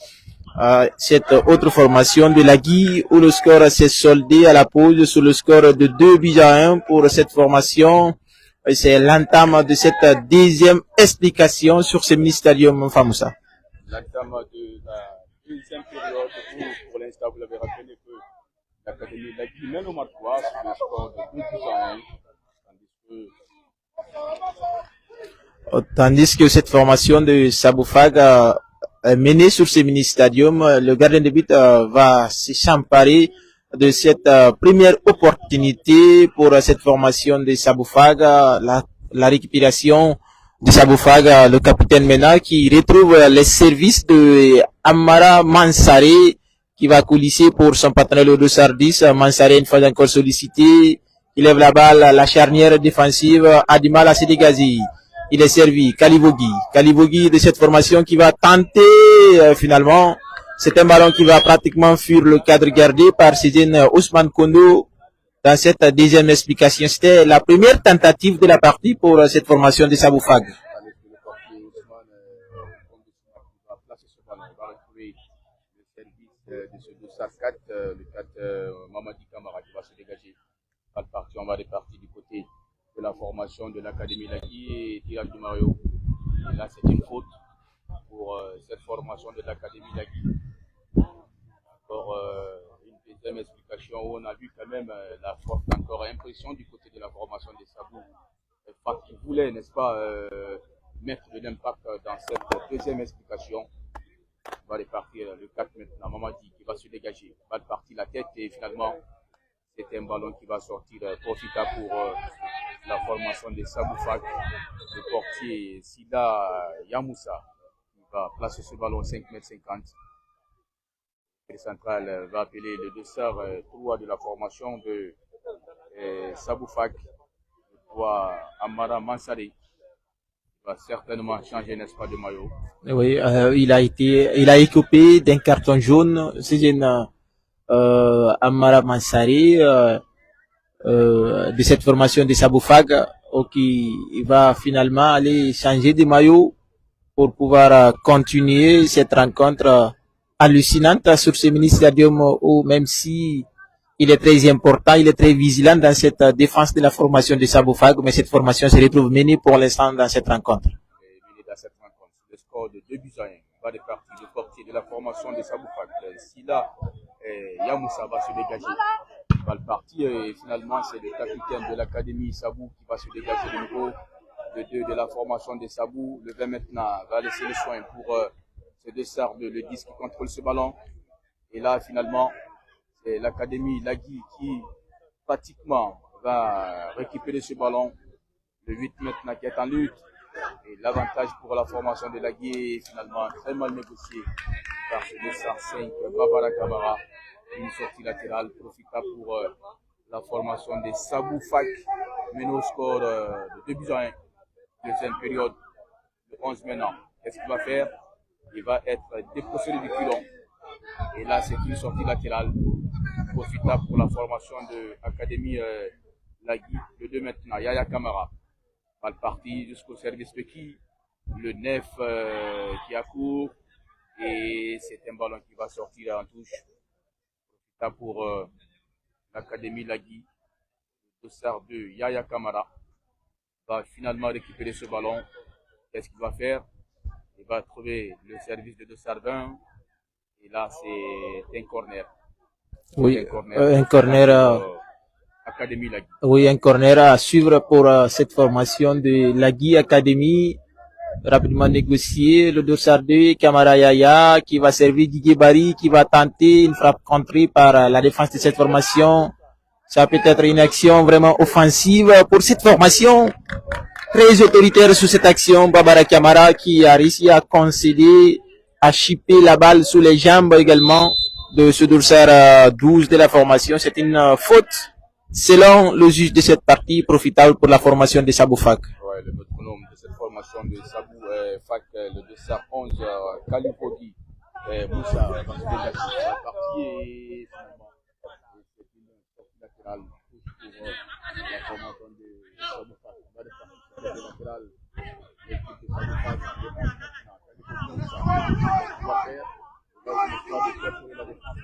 cette autre formation de Lagui où le score s'est soldé à la pause sur le score de 2 buts à 1 pour cette formation. C'est l'entame de cette deuxième explication sur ce mini-stadium Famoussa. L'entame de la deuxième période où, pour l'instant, vous l'avez rappelé que l'Académie Lagui mène au marquoir sur le score de 2 buts à 1. Tandis que Tandis que cette formation de Saboufag menée sur ce mini-stadium, le gardien de but va s'emparer de cette première opportunité pour cette formation de Saboufag, la récupération de Saboufag, le capitaine Mena, qui retrouve les services de Amara Mansare, qui va coulisser pour son partenaire le Dossard 10. Mansare, une fois encore sollicité, il lève la balle, la charnière défensive a du mal à se dégager. Il est servi, Kalibogi de cette formation qui va tenter finalement. C'est un ballon qui va pratiquement fuir le cadre gardé par Cézine Ousmane Kondo. Dans cette deuxième explication, c'était la première tentative de la partie pour cette formation de Saboufag. De ce Dossard 4, le 4 Mamadi Kamara qui va se dégager. On va repartir du côté de la formation de l'Académie Lagui et tirage de Mario. Et là, c'est une faute pour cette formation de l'Académie Lagui. Encore une deuxième explication où on a vu quand même la forte encore impression du côté de la formation des Sabou. Qui voulait, n'est-ce pas, mettre de l'impact dans cette deuxième explication. On va repartir le 4 maintenant, Mamadi qui va se dégager, va partir la tête et finalement c'est un ballon qui va sortir profitable pour la formation des Saboufak. Le portier Sida Yamoussa qui va placer ce ballon 5,50 m. Le central va appeler le dessert 3 de la formation de Saboufak, le 3 Amara Mansari. Va certainement changer, n'est-ce pas, de maillot. Oui, il a écopé d'un carton jaune. C'est une Amara Mansari de cette formation de Saboufag qui va finalement aller changer de maillot pour pouvoir continuer cette rencontre hallucinante sur ce mini-stadium où même si il est très important, il est très vigilant dans cette défense de la formation de Saboufag, mais cette formation se retrouve menée pour l'instant dans cette rencontre. Le score de 2-1 va de partie de portier de la formation de Saboufag. Sila Yamoussa va se dégager. Va le partir et finalement c'est le capitaine de l'académie Sabou qui va se dégager de nouveau. Le 2 de la formation de Sabou. Le 20 maintenant va laisser le soin pour ce dessert de le 10 qui contrôle ce ballon. Et là finalement c'est l'académie Lagui qui pratiquement va récupérer ce ballon. Le 8 maintenant qui est en lutte. Et l'avantage pour la formation de Lagui est finalement très mal négocié par ce dessert 5 Babara Kamara. Une sortie latérale profitable pour la formation des Saboufak, mené au score de 2-1. Deuxième période de 11 maintenant. Qu'est-ce qu'il va faire? Il va être dépossédé du culon. Et là, c'est une sortie latérale profitable pour la formation de l'Académie Lagui. Le 2 maintenant, Yaya Kamara va le partir jusqu'au service de qui? Le 9 qui accourt. Et c'est un ballon qui va sortir en touche. Pour l'Académie Lagui, le Dossard 2, Yaya Kamara va finalement récupérer ce ballon. Qu'est-ce qu'il va faire? Il va trouver le service de Dossard 20 et là c'est un corner. Oui, un corner. Académie Lagui. Oui, un corner à suivre pour cette formation de Lagui Académie. Rapidement négocié, le Dossard 2, Kamara Yaya, qui va servir Didier Barry, qui va tenter une frappe contrée par la défense de cette formation. Ça peut être une action vraiment offensive pour cette formation. Très autoritaire sur cette action, Babara Kamara qui a réussi à concéder, à chipper la balle sous les jambes également de ce Dossard 12 de la formation. C'est une faute, selon le juge de cette partie, profitable pour la formation de Saboufak. Ouais, le métronome de cette formation de Sabou Fak, le Dossard 11, Kalifodi, Moussa, va se dégager la partie et finalement, c'est une sortie latérale pour la formation de Sabou Fak. On va repartir sur la latérale, l'équipe de Sabou Fak, Kalifodi Moussa, qu'est-ce qu'il va faire? Il va essayer de capturer la défense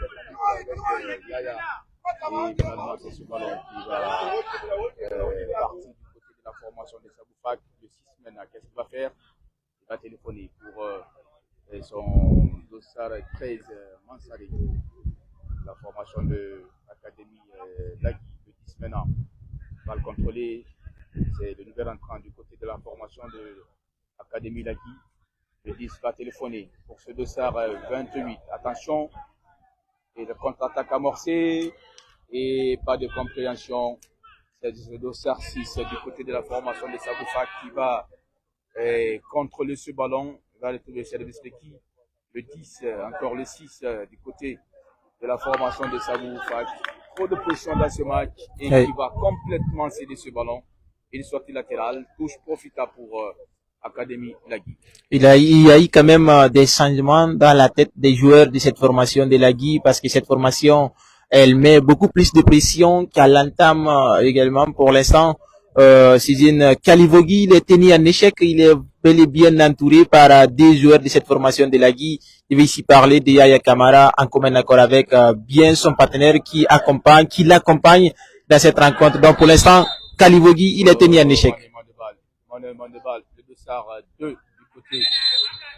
avec Yaya. Et finalement, c'est ce ballon qui va partir du côté de la formation de Saboufak. Le 6 maintenant, qu'est-ce qu'il va faire? Il va téléphoner pour son Dossard 13 Mansari. La formation de l'Académie Lagui, le 10 maintenant, va le contrôler. C'est le nouvel entrant du côté de la formation de Académie Lagui. Le 10 va téléphoner pour ce dossard 28. Attention. Et le contre-attaque amorcé. Et pas de compréhension. C'est le dossard 6 du côté de la formation de Saboufak qui va contrôler ce ballon. Il va retrouver le service de qui? Le 10, encore le 6 du côté de la formation de Saboufak. Trop de pression dans ce match et qui va complètement céder ce ballon. Une sortie latérale, touche profitable pour Académie Lagui. Il y a eu quand même des changements dans la tête des joueurs de cette formation de Lagui parce que cette formation, elle met beaucoup plus de pression qu'à l'entame également. Pour l'instant, Sizine Kalivogui, il est tenu en échec, il est bel et bien entouré par des joueurs de cette formation de Lagui. Je vais ici parler de Yaya Kamara en commun accord avec bien son partenaire qui l'accompagne dans cette rencontre. Donc pour l'instant, Kalivogui, il est tenu en échec. Le dossard 2 du côté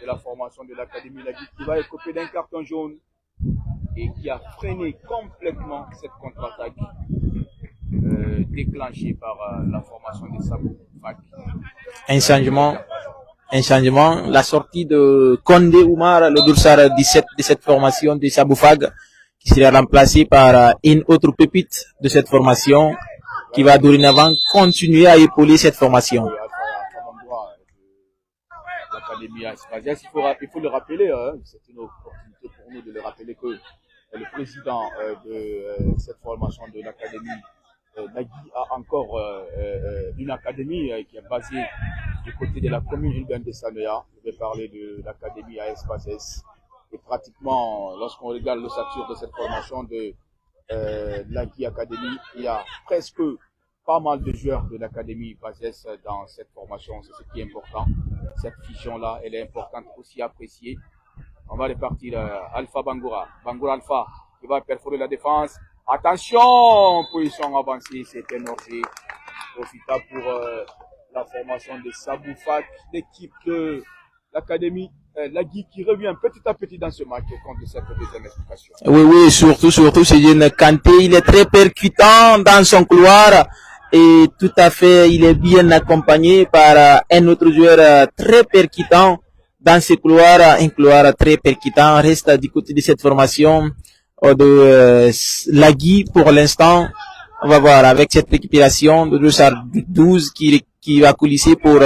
de la formation de l'Académie Lagui qui va écoper d'un carton jaune et qui a freiné complètement cette contre-attaque déclenchée par la formation de Saboufak. Un changement, la sortie de Kondé Oumar, le dossard 17 de cette formation de Saboufag, qui sera remplacé par une autre pépite de cette formation, qui va dorénavant continuer à épauler cette formation. L'Académie Espazias, il faut le rappeler, c'est une opportunité pour nous de le rappeler que le président de cette formation de l'Académie Lagui a encore une académie qui est basée du côté de la commune urbaine de Sanoya. Je vais parler de l'Académie à Espazias. Et pratiquement, lorsqu'on regarde l'ossature de cette formation de Lagui Académie, il y a presque pas mal de joueurs de l'Académie Bazès dans cette formation, c'est ce qui est important. Cette fusion-là, elle est importante aussi appréciée. On va repartir Alpha Bangoura. Bangoura Alpha qui va perforer la défense. Attention, position avancée, c'est un hors-jeu. Profitable pour la formation de Saboufak, l'équipe de l'Académie Lagui qui revient petit à petit dans ce match contre cette deuxième explication. Oui, surtout, c'est Kanté, il est très percutant dans son couloir. Et tout à fait, il est bien accompagné par un autre joueur très percutant dans ce couloir, un couloir très percutant. Reste du côté de cette formation de Lagui pour l'instant. On va voir avec cette récupération de dossard 12 qui va coulisser pour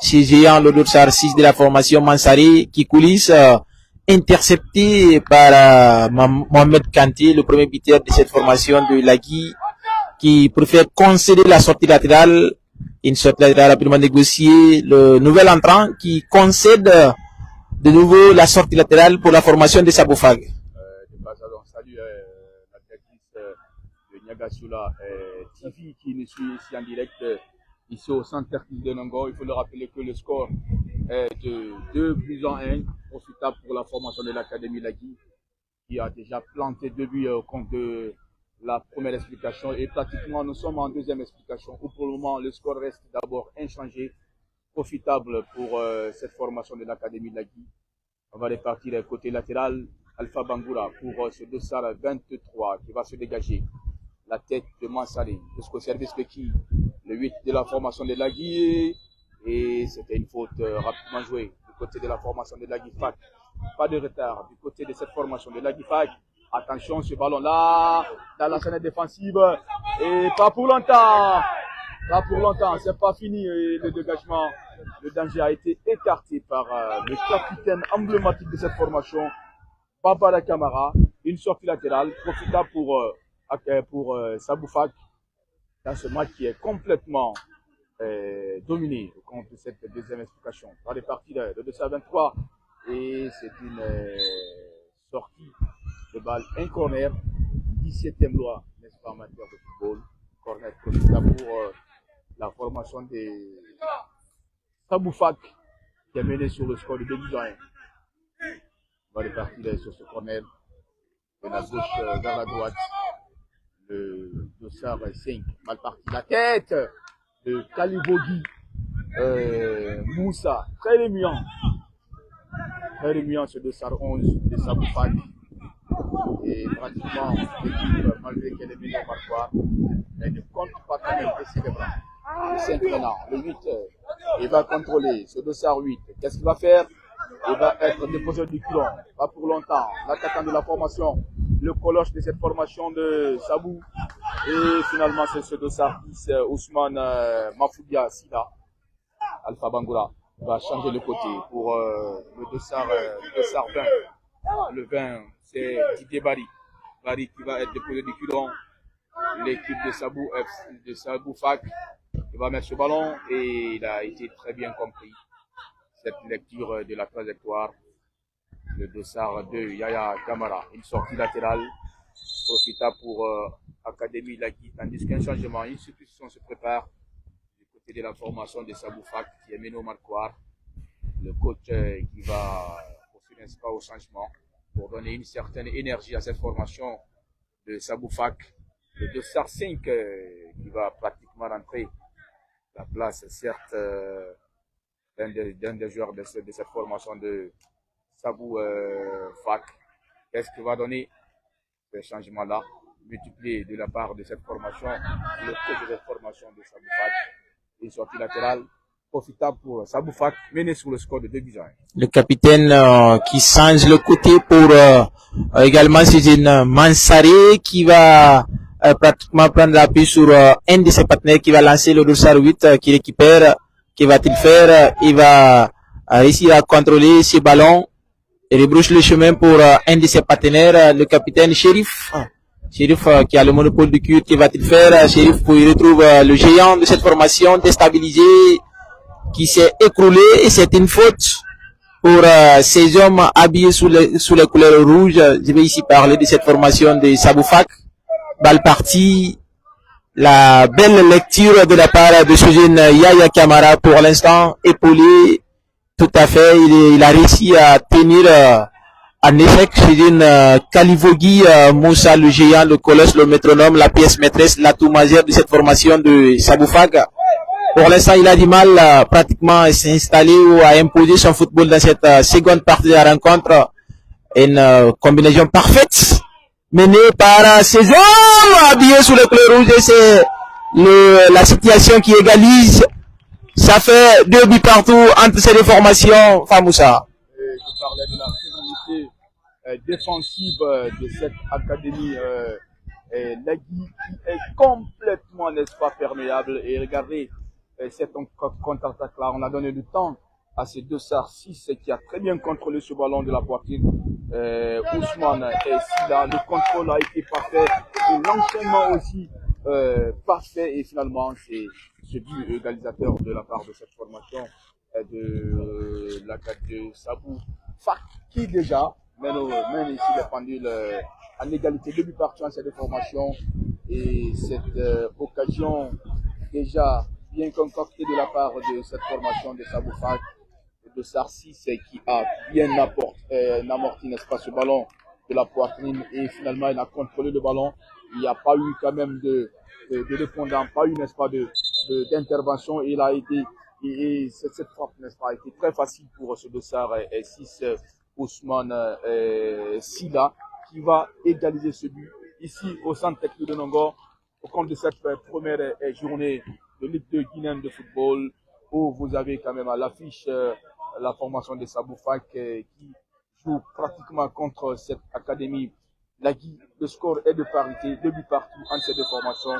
ces géants, le dossard 6 de la formation Mansari qui coulisse intercepté par Mohamed Kanté, le premier buteur de cette formation de Lagui, qui préfère concéder la sortie latérale, une sortie latérale rapidement négociée, le nouvel entrant qui concède de nouveau la sortie latérale pour la formation de Saboufag. De passage, on salue la directrice de Niagasula TV qui nous suit ici en direct, ici au centre de Nongo. Il faut le rappeler que le score est de 2-1, profitable pour la formation de l'Académie Lagui qui a déjà planté 2 buts au compte de la première explication et pratiquement nous sommes en deuxième explication où pour le moment le score reste d'abord inchangé, profitable pour cette formation de l'Académie Lagui. On va repartir côté latéral, Alpha Bangoura pour ce dossard 23 qui va se dégager. La tête de Mansari jusqu'au service de qui? Le 8 de la formation de Lagui et c'était une faute rapidement jouée du côté de la formation de Lagui Fac. Pas de retard du côté de cette formation de Lagui Fac. Attention, ce ballon-là, dans la scène défensive, et pas pour longtemps. Pas pour longtemps, c'est pas fini le dégagement. Le danger a été écarté par le capitaine emblématique de cette formation, Babara Kamara. Une sortie latérale, profitable pour Saboufak dans ce match qui est complètement dominé contre cette deuxième explication. On va repartir de 223 et c'est une sortie de balle, un corner, 17e loi, n'est-ce pas, en matière de football. Corner profitable pour la formation de Saboufak qui est mené sur le score de 2-1. On va repartir sur ce corner de la gauche vers la droite. Le dossard 5, mal parti. La tête de Kalivogui Moussa, très remuant ce dossard 11 de Saboufak. Et pratiquement, l'équipe, malgré qu'elle est menée parfois, elle ne compte pas quand même baisser les bras. Le 5 maintenant, le 8 Il va contrôler ce dossard 8. Qu'est-ce qu'il va faire? Il va être déposé du culon. Pas pour longtemps. L'attaquant de la formation, le coloche de cette formation de Sabou. Et finalement, c'est ce dossard 10, Ousmane Mafoudia Sida. Alpha Bangoura va changer le côté pour le dossard 20. Le 20, c'est Didier Barry. Barry qui va être déposé du culon. L'équipe de Sabou Fac, il va mettre ce ballon et il a été très bien compris. Cette lecture de la trajectoire. Le dossard de Yaya Kamara. Une sortie latérale. Profitable pour Académie Lagui. Tandis qu'un changement, une substitution se prépare du côté de la formation de Sabou Fac qui est Meno Marquard. Le coach qui va poursuivre un pas au changement pour donner une certaine énergie à cette formation de Sabou Fac. Le dossard 5 qui va pratiquement rentrer la place, certes, d'un des joueurs de cette formation de Sabou Fac. Qu'est-ce qu'il va donner ce changement-là, multiplié de la part de cette formation, le coach de cette formation de Sabou Fac. Une sortie latérale profitable pour Sabou Fac, mené sur le score de 2-1. Le capitaine qui change le côté pour également Suzine Mansaré qui va pratiquement prendre l'appui sur un de ses partenaires qui va lancer le dossard 8 qui récupère. Qui va-t-il faire? Il va réussir à contrôler ce ballon et rebrouche le chemin pour un de ses partenaires, le capitaine Shérif. Shérif qui a le monopole du cul, qui va-t-il faire? Shérif pour y retrouver le géant de cette formation déstabilisé qui s'est écroulé et c'est une faute pour ces hommes habillés sous les couleurs rouges. Je vais ici parler de cette formation de Sabou Fac. Balle partie. La belle lecture de la part de Sujin Yaya Kamara pour l'instant, épaulé, tout à fait, il a réussi à tenir en échec Sujin Kalivogui Moussa, le géant, le colosse, le métronome, la pièce maîtresse, l'atout majeur de cette formation de Sabou Fac. Pour l'instant, il a du mal pratiquement à s'installer ou à imposer son football dans cette seconde partie de la rencontre. Une combinaison parfaite menée par ces hommes habillés sous les couleurs rouges. C'est la situation qui égalise. Ça fait 2 buts partout entre ces deux formations, Famoussa. Je parlais de la sérénité défensive de cette académie Lagui qui est complètement, n'est-ce pas, perméable. Et regardez cette contre-attaque-là. On a donné du temps à ces dossards 6 qui a très bien contrôlé ce ballon de la poitrine. Ousmane et Sida, le contrôle a été parfait et l'enchaînement aussi parfait et finalement c'est ce but égalisateur de la part de cette formation de l'Académie de Sabou Fac qui déjà mène ici les pendules en égalité, 2 buts partout en cette formation et cette occasion déjà bien concoctée de la part de cette formation de Sabou Fac de Sarcis qui a bien amorti, n'est-ce pas, ce ballon de la poitrine et finalement il a contrôlé le ballon. Il n'y a pas eu quand même de répondant, pas eu, n'est-ce pas, d'intervention et il a été, et cette frappe, n'est-ce pas, a été très facile pour ce dossard 6 Ousmane Sida qui va égaliser ce but ici au centre technique de Nongor au compte de cette première journée de Ligue 2 guinéenne de football où vous avez quand même à l'affiche la formation de Sabou Fac qui joue pratiquement contre cette académie Lagui. Le score est de parité, 2 buts partout entre ces deux formations,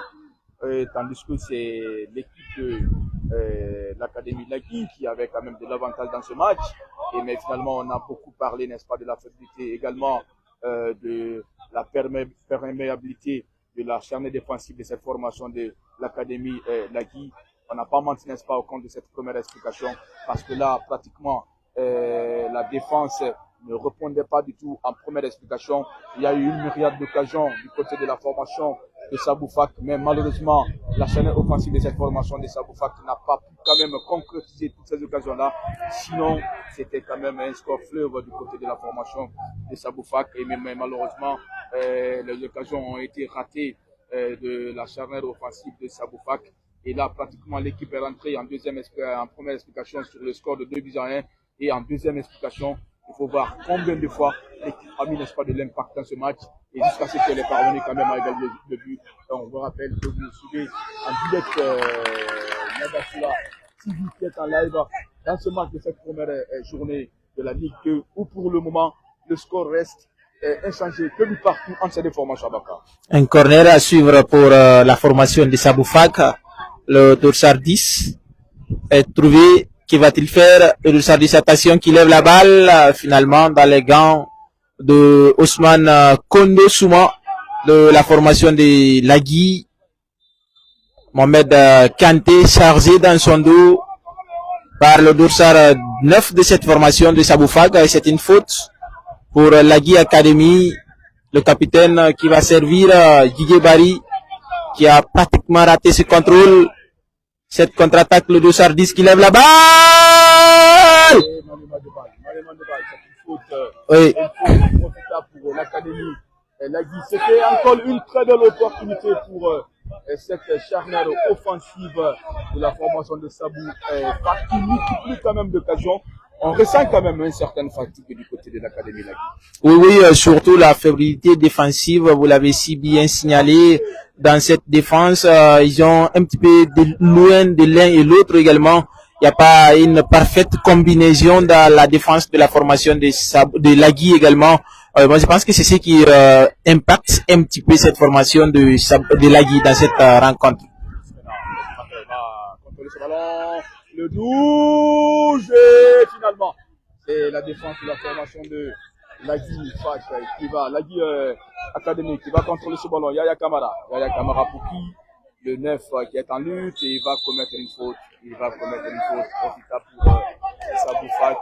tandis que c'est l'équipe de l'académie Lagui qui avait quand même de l'avantage dans ce match. Mais finalement, on a beaucoup parlé, n'est-ce pas, de la faiblité également, de la perméabilité de la charnière défensive de cette formation de l'académie Lagui. On n'a pas menti, n'est-ce pas, au compte de cette première explication, parce que là, pratiquement, la défense ne répondait pas du tout en première explication. Il y a eu une myriade d'occasions du côté de la formation de Sabou Fac, mais malheureusement, la chaîne offensive de cette formation de Sabou Fac n'a pas pu quand même concrétiser toutes ces occasions-là. Sinon, c'était quand même un score fleuve du côté de la formation de Sabou Fac, et même malheureusement, les occasions ont été ratées de la charnière offensive de Sabou Fac. Et là, pratiquement, l'équipe est rentrée en première explication sur le score de 2-1. Et en deuxième explication, il faut voir combien de fois l'équipe a mis, n'est-ce pas, de l'impact dans ce match. Et jusqu'à ce qu'elle est parvenue quand même à égaliser le but. Donc, on vous rappelle que vous suivez en direct Nagasula TV qui est en live dans ce match de cette première journée de la Ligue 2 où pour le moment le score reste inchangé, que du partout entre ces deux formations. Un corner à suivre pour la formation de Saboufag. Le dorsal 10 est trouvé. Qui va-t-il faire? Le dorsal 10, attention, qui lève la balle finalement dans les gants de Ousmane Kondo Souma de la formation de Lagui. Mohamed Kanté chargé dans son dos par le dorsal 9 de cette formation de Saboufag. C'est une faute pour Lagui Academy. Le capitaine qui va servir Didier Barry qui a pratiquement raté ce contrôle. Cette contre-attaque, le dossard 10 qui lève la balle. Oui. Pour l'Académie Lagui. C'était encore une très belle opportunité pour cette charnière offensive de la formation de Sabou. Qui multiplie quand même d'occasions. On ressent quand même une certaine fatigue du côté de l'Académie Lagui. Oui, surtout la fébrilité défensive, vous l'avez si bien signalé. Dans cette défense, ils ont un petit peu de loin de l'un et l'autre également. Il n'y a pas une parfaite combinaison dans la défense de la formation de Lagui également. Moi, je pense que c'est ce qui impacte un petit peu cette formation de Lagui dans cette rencontre. Le 12 et finalement c'est la défense de la formation de Lagui Lagui Académie qui va contrôler ce ballon. Yaya Kamara pour qui le 9 qui est en lutte et il va commettre une faute. Profitable pour Saboufag.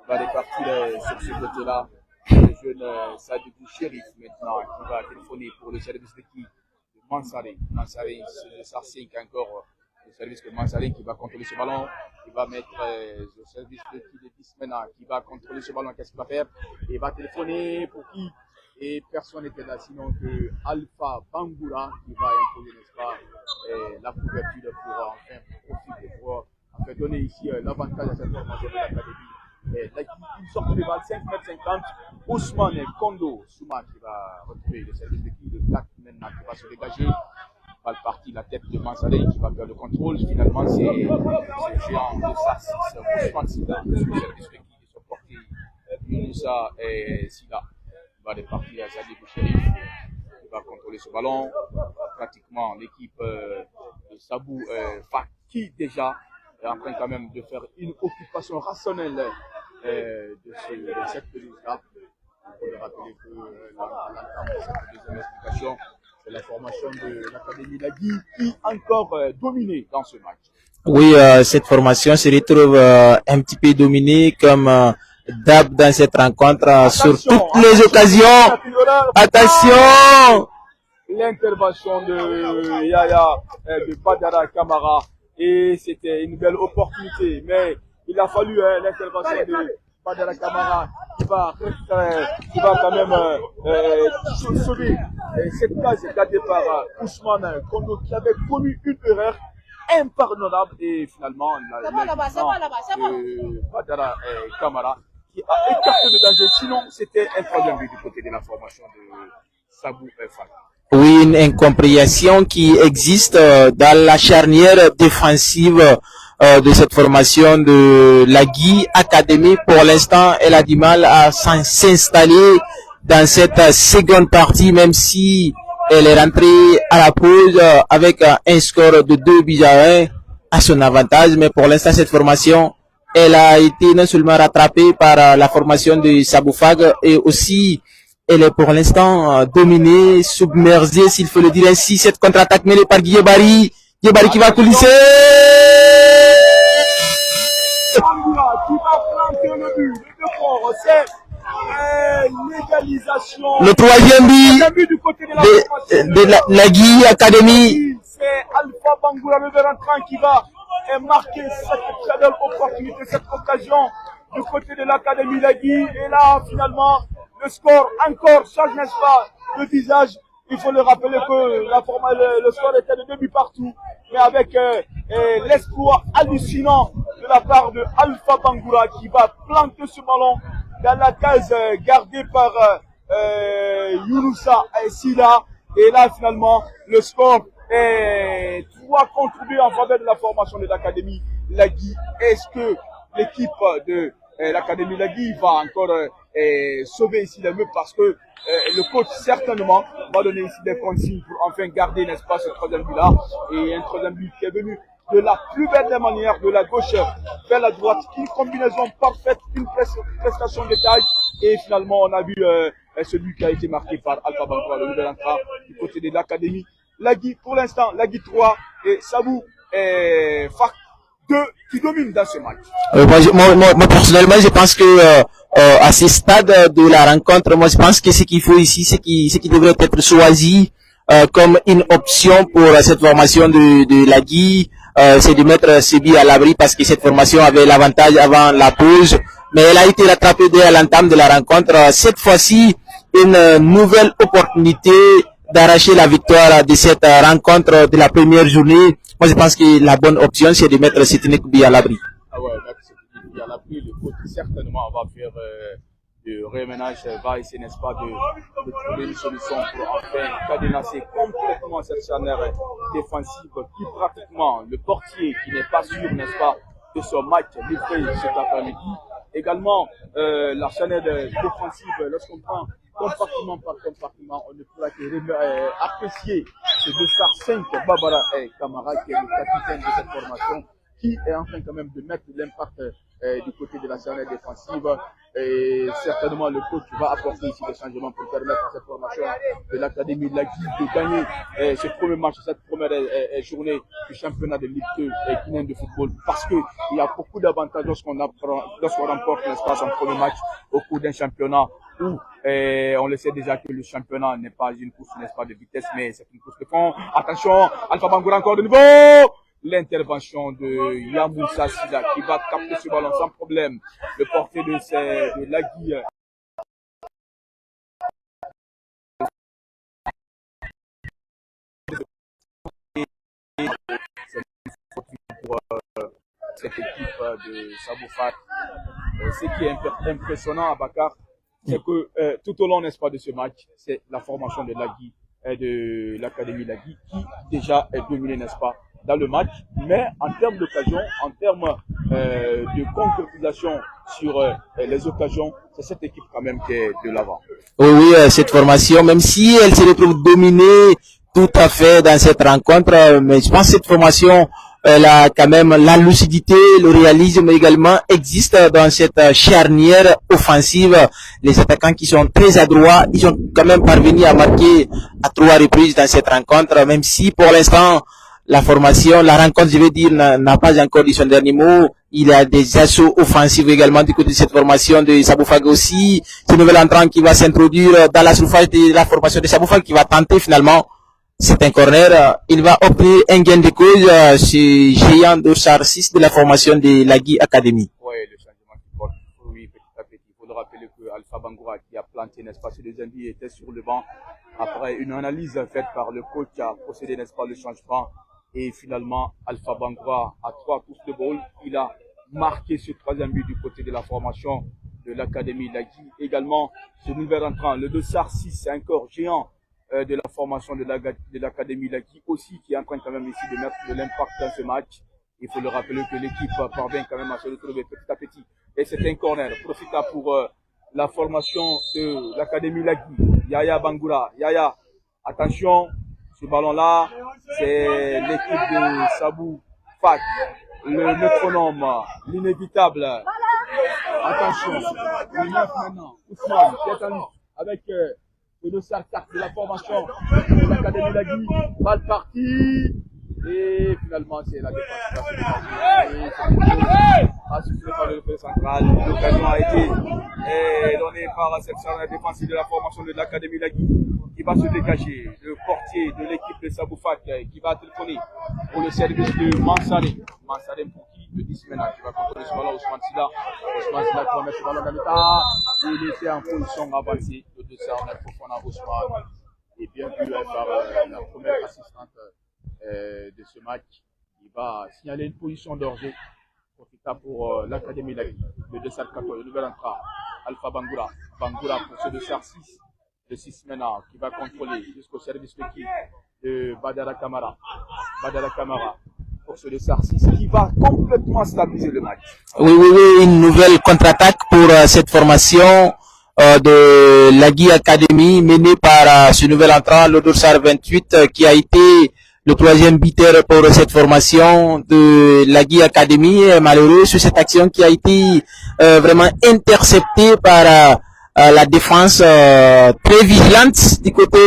Il va répartir sur ce côté-là le jeune Sadibou Chérif maintenant qui va téléphoner pour le service de qui? De Mansaré, c'est le Sarcien qui est encore le service de Mansaré qui va contrôler ce ballon. Il va mettre le service de qui de 10 maintenant qui va contrôler ce ballon. Qu'est-ce qu'il va faire? Il va téléphoner pour qui? Et personne n'était là sinon que Alpha Bangoura qui va imposer, n'est-ce pas, la couverture pour enfin profiter, pour donner ici l'avantage à cette formation de l'Académie. Une sorte de balle, 5,50 m. Ousmane Kondo Souma qui va retrouver le service de qui de 4 maintenant qui va se dégager. Balle partie, la tête de Mansalé qui va faire le contrôle. Finalement, c'est le géant de Sarcis, Ousmane Sida, le service de qui de son portier Moussa et Sida. Il va répartir à Sadibou Chérif. Il va contrôler ce ballon. Pratiquement, l'équipe de Sabou qui déjà est en train quand même de faire une occupation rationnelle de cette pelouse-là. Il faut rappeler que l'entame de cette deuxième explication, c'est la formation de l'Académie Lagui qui encore dominée dans ce match. Oui, cette formation se retrouve un petit peu dominée comme d'hab dans cette rencontre sur toutes les occasions. Attention! L'intervention de Yaya, de Badara Kamara, et c'était une belle opportunité, mais il a fallu l'intervention de Badara Kamara qui va quand même sauver cette case gardée par Ousmane Kondo qui avait commis une erreur impardonnable et finalement Badara Kamara qui a écarté le danger, sinon c'était un troisième but du côté de la formation de Sabou Fag. Oui, une incompréhension qui existe dans la charnière défensive de cette formation de Lagui Academy. Pour l'instant, elle a du mal à s'installer dans cette seconde partie, même si elle est rentrée à la pause avec un score de 2-1 à son avantage. Mais pour l'instant, cette formation, elle a été non seulement rattrapée par la formation de Saboufag et aussi elle est pour l'instant dominée, submergée, s'il faut le dire ainsi. Cette contre-attaque menée par Didier Barry qui va coulisser. Qui va planter le but c'est l'égalisation. Le troisième but du côté de Lagui Academy. C'est Alpha Bangoura, le rentrant, qui va marquer cette très belle opportunité, cette occasion du côté de l'Académie Lagui. Et là, finalement, le score encore change, n'est-ce pas, le visage. Il faut le rappeler que le score était de 2 buts partout, mais avec l'exploit hallucinant de la part de Alpha Bangoura qui va planter ce ballon dans la case gardée par Younoussa et Sila. Et là, finalement, le score doit contribuer en faveur de la formation de l'Académie Lagui. Est-ce que l'équipe de l'Académie Lagui va encore sauver ici les meubles parce que le coach certainement va donner ici des consignes pour enfin garder, n'est-ce pas, ce troisième but là, et un troisième but qui est venu de la plus belle des manières, de la gauche vers la droite, une combinaison parfaite, une prestation de taille, et finalement on a vu celui qui a été marqué par Alpha Bangoura, le nouvel entrant du côté de l'Académie Lagui. Pour l'instant, Lagui 3 et Sabou et Fac 2 qui dominent dans ce match. Moi, personnellement, je pense que à ce stade de la rencontre, moi je pense que ce qu'il faut ici, ce qui devrait être choisi comme une option pour cette formation de Lagui, c'est de mettre Sebi à l'abri parce que cette formation avait l'avantage avant la pause, mais elle a été rattrapée dès l'entame de la rencontre. Cette fois-ci, une nouvelle opportunité d'arracher la victoire de cette rencontre de la première journée. Moi, je pense que la bonne option, c'est de mettre Setnik Bi à l'abri. Ah ouais, mettre Setnik Bi à l'abri, le coach certainement va faire le reménage, va essayer, n'est-ce pas, de trouver une solution pour enfin cadenasser complètement cette charnière défensive qui pratiquement, le portier qui n'est pas sûr, n'est-ce pas, de son match livré cet après-midi. Également, la charnière défensive, lorsqu'on prend compartiment par compartiment, on ne pourra que apprécier ce 2-5 Babara et Kamara qui est le capitaine de cette formation, qui est en train quand même de mettre l'impact du côté de la charnière défensive, et certainement le coach va apporter ici des changements pour permettre à cette formation de l'Académie Lagui de gagner ce premier match, cette première journée du championnat de Ligue 2 guinéen de football, parce que il y a beaucoup d'avantages lorsqu'on remporte l'espace en premier match au cours d'un championnat où on le sait déjà que le championnat n'est pas une course, n'est-ce pas, de vitesse, mais c'est une course de fond. Attention, Alpha Bangoura encore de nouveau. L'intervention de Yamoussa Sida qui va capter ce ballon sans problème. Le portier de Lagui. Pour cette équipe de Saboufat. Ce qui est impressionnant à Bakar, c'est que tout au long, n'est-ce pas, de ce match, c'est la formation de Lagui et de l'Académie Lagui qui déjà est dominée, n'est-ce pas, dans le match, mais en termes d'occasion, en termes de concrétisation sur les occasions, c'est cette équipe quand même qui est de l'avant. Oui, cette formation, même si elle se retrouve dominée tout à fait dans cette rencontre, mais je pense que cette formation, elle a quand même la lucidité, le réalisme également existe dans cette charnière offensive. Les attaquants qui sont très adroits, ils ont quand même parvenu à marquer à 3 reprises dans cette rencontre, même si pour l'instant, la formation, la rencontre, je veux dire, n'a pas encore dit son dernier mot. Il y a des assauts offensifs également du côté de cette formation de Saboufag aussi. Ce nouvel entrant qui va s'introduire dans la surface de la formation de Saboufag qui va tenter finalement, c'est un corner. Il va obtenir un gain de cause chez Géant Dorsar 6 de la formation de Lagui Academy. Oui, le changement qui porte fruit petit à petit. Il faut le rappeler que Alpha Bangoura qui a planté, n'est-ce pas, sur les Indiens était sur le banc. Après une analyse faite par le coach qui a procédé, n'est-ce pas, le changement. Et finalement, Alpha Bangoura, à 3 touches de ball, il a marqué ce troisième but du côté de la formation de l'Académie Lagui. Également, ce nouvel entrant, le Dossard 6, c'est un corps géant de la formation de l'Académie Lagui aussi, qui est en train quand même ici de mettre de l'impact dans ce match. Il faut le rappeler que l'équipe parvient quand même à se retrouver petit à petit. Et c'est un corner profitable pour la formation de l'Académie Lagui. Yaya Bangoura, Yaya, attention. Ce ballon-là, c'est l'équipe de Sabou Fat, le métronome, l'inévitable. Attention, le 9 maintenant, Ousmane, qui est en lutte avec le dossard 4 de la formation de l'Académie Lagui. Balle partie. Et finalement, c'est la défense. Assumé par le repère central. L'occasion a été donnée par cette charnière défensive de la formation de l'Académie Lagui qui va se dégager. Le portier de l'équipe de Saboufat qui va téléphoner pour le service de Mansaré. Mansaré pour qui? Le 10 maintenant qui va contrôler ce ballon. Ousmane Silla. Ousmane Silla qui va mettre ce ballon dans l'état. Il était en position avancée. Le dossard, on a profond à Ousmane. Et bien vu par la première assistante de ce match, il va signaler une position d'orgée profitable pour l'Académie Lagui. Le 214, le nouvel entrant, Alpha Bangoura. Bangoura pour ce 206, le 6 maintenant, qui va contrôler jusqu'au service de qui? De Badara Kamara. Badara Kamara. pour ce Dossard 6 qui va complètement stabiliser le match. Oui, une nouvelle contre-attaque pour cette formation de Lagui Academy menée par ce nouvel entrant, le Dossard 28, qui a été le troisième buteur pour cette formation de Lagui Academy. Malheureux sur cette action qui a été vraiment interceptée par la défense très vigilante du côté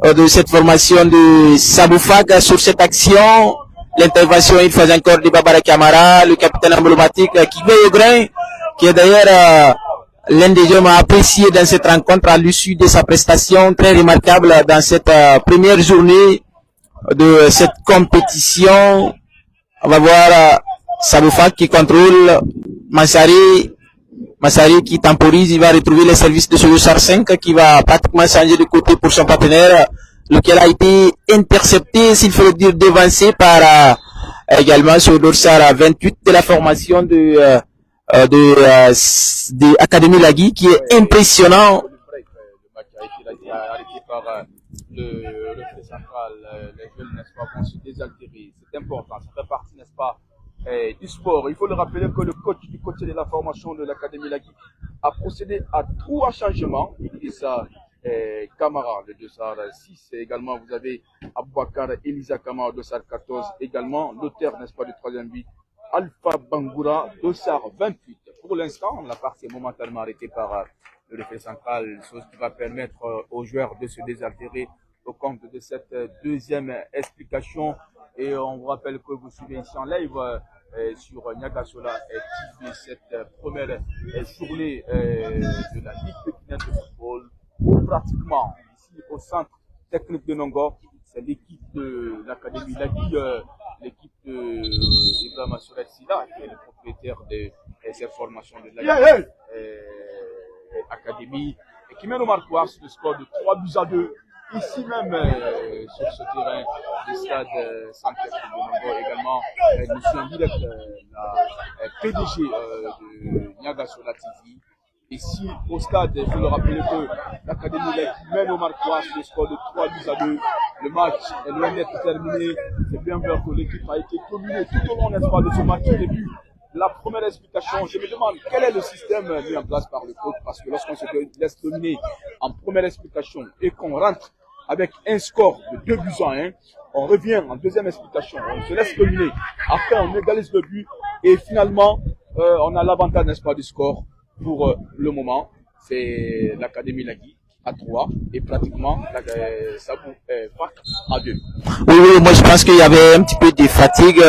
de cette formation de Saboufag sur cette action. L'intervention, il faisait encore de Babara Camara, le capitaine emblématique qui veille au grain, qui est d'ailleurs l'un des hommes appréciés dans cette rencontre à l'issue de sa prestation très remarquable dans cette première journée de cette compétition. On va voir Saboufag qui contrôle Massari qui temporise, il va retrouver les services de ce Dossard 5 qui va pratiquement changer de côté pour son partenaire, lequel a été intercepté, s'il faut le dire, devancé par également ce Dossard 28 de la formation de Académie Lagui, qui est impressionnant. Le match a été arrêté par le reflet central. Les jeunes, n'est-ce pas, vont se désaltérer. C'est important, ça fait partie, n'est-ce pas, du sport. Il faut le rappeler que le coach du côté de la formation de l'Académie Lagui a procédé à 3 changements. Il ça Camara, le Dossard 6, et également vous avez Aboubakar Elisa Kamara, Dossard 14, également l'auteur, n'est-ce pas, du 3e but, Alpha Bangoura, Dossard 28. Pour l'instant, la partie est momentanément arrêtée par le reflet central, chose qui va permettre aux joueurs de se désaltérer au compte de cette deuxième explication. Et on vous rappelle que vous suivez ici en live sur Niagasola TV cette première journée de la Ligue pékinienne de football, où pratiquement ici au centre technique de Nongo, c'est l'équipe de l'Académie Lagui, l'équipe de Ibrahima Souret Sida, qui est le propriétaire de cette formation de Lagui Académie, et qui mène au marquoir sur le score de 3-2. Ici même, sur ce terrain du stade Santé de Nongo également, nous sommes en direct la PDG de Niagasola TV. Ici, au stade, il faut le rappeler que l'Académie Lagui mène au marquoir sur le score de 3-2. Le match est loin d'être terminé. C'est bien vrai que l'équipe a été dominée tout au long, n'est-ce pas, de ce match au début. La première explication, je me demande quel est le système mis en place par le coach, parce que lorsqu'on se laisse dominer en première explication et qu'on rentre avec un score de 2-1, on revient en deuxième explication, on se laisse dominer, après on égalise le but et finalement on a l'avantage, n'est-ce pas, du score. Pour le moment, c'est l'Académie Lagui à 3 et pratiquement Saboufag à 2. Oui, moi je pense qu'il y avait un petit peu de fatigue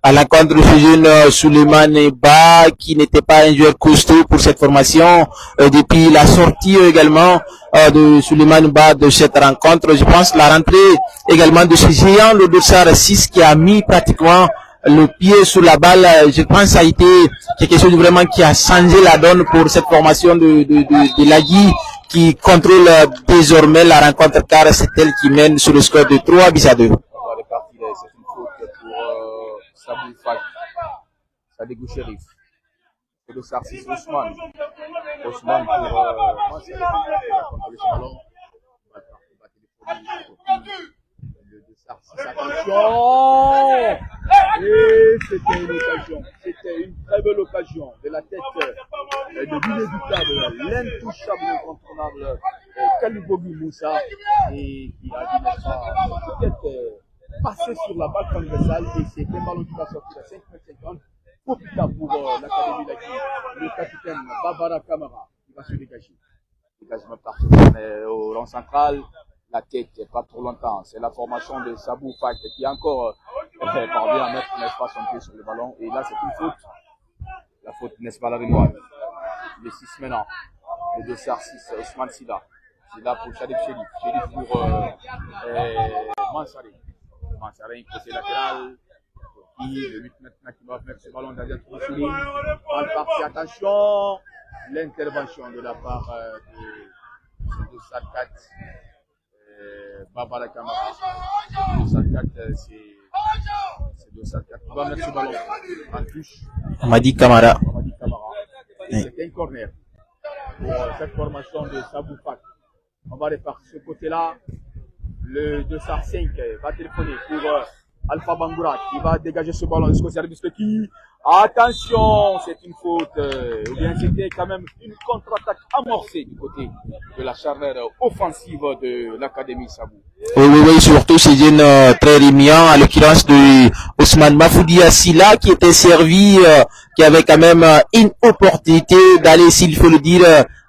à l'encontre de ce jeune Souleymane Ba, qui n'était pas un joueur costaud pour cette formation. Depuis la sortie également de Souleymane Ba de cette rencontre, je pense la rentrée également de ce géant, le Dossard 6, qui a mis pratiquement le pied sur la balle, je pense que ça a été quelque chose vraiment qui a changé la donne pour cette formation de Lagui, qui contrôle désormais la rencontre, car c'est elle qui mène sur le score de 3-2. On va répartir, c'est une faute pour Saboufag, Sadegou Chérif, et le Dossard 6, Ousmane pour le ballon. Attention! Et c'était une occasion, c'était une très belle occasion de la tête de l'inévitable, l'intouchable, l'incontournable Kalibogi Moussa, et qui a peut-être passé sur la balle transversale, et c'est un ballon qui va sortir à 5,50 pour l'Académie Lagui, le capitaine Babara Camara qui va se dégager. Dégagement partout au rang central. La tête, pas trop longtemps. C'est la formation de Saboufag qui encore parvient à mettre, n'est-ce pas, son pied sur le ballon. Et là, c'est une faute. La faute, n'est-ce pas, la Renoir. Le 6 maintenant. Le Dossard 6, Ousmane Sida. Sida pour Shadif Chérif. Chérif pour Mansari. Mansari, côté latéral. Le 8 maintenant qui va mettre ce ballon dans la trousse. En partie, attention. L'intervention de la part de Dossard 4. Babara Camara, Dossard 4, c'est Dossard 4. On va mettre ce ballon en touche. Amadi Camara. C'est un corner pour cette formation de Saboufag. On va répartir ce côté-là. Le Dossard 5 va téléphoner pour Alpha Bangoura qui va dégager ce ballon jusqu'au service de qui? Attention, c'est une faute. Ou bien c'était quand même une contre-attaque amorcée du côté de la charnière offensive de l'Académie Sabou. Oui, surtout c'est une très rémiant, à l'occurrence de Ousmane Mafoudi Assila qui était servi, qui avait quand même une opportunité d'aller, s'il faut le dire,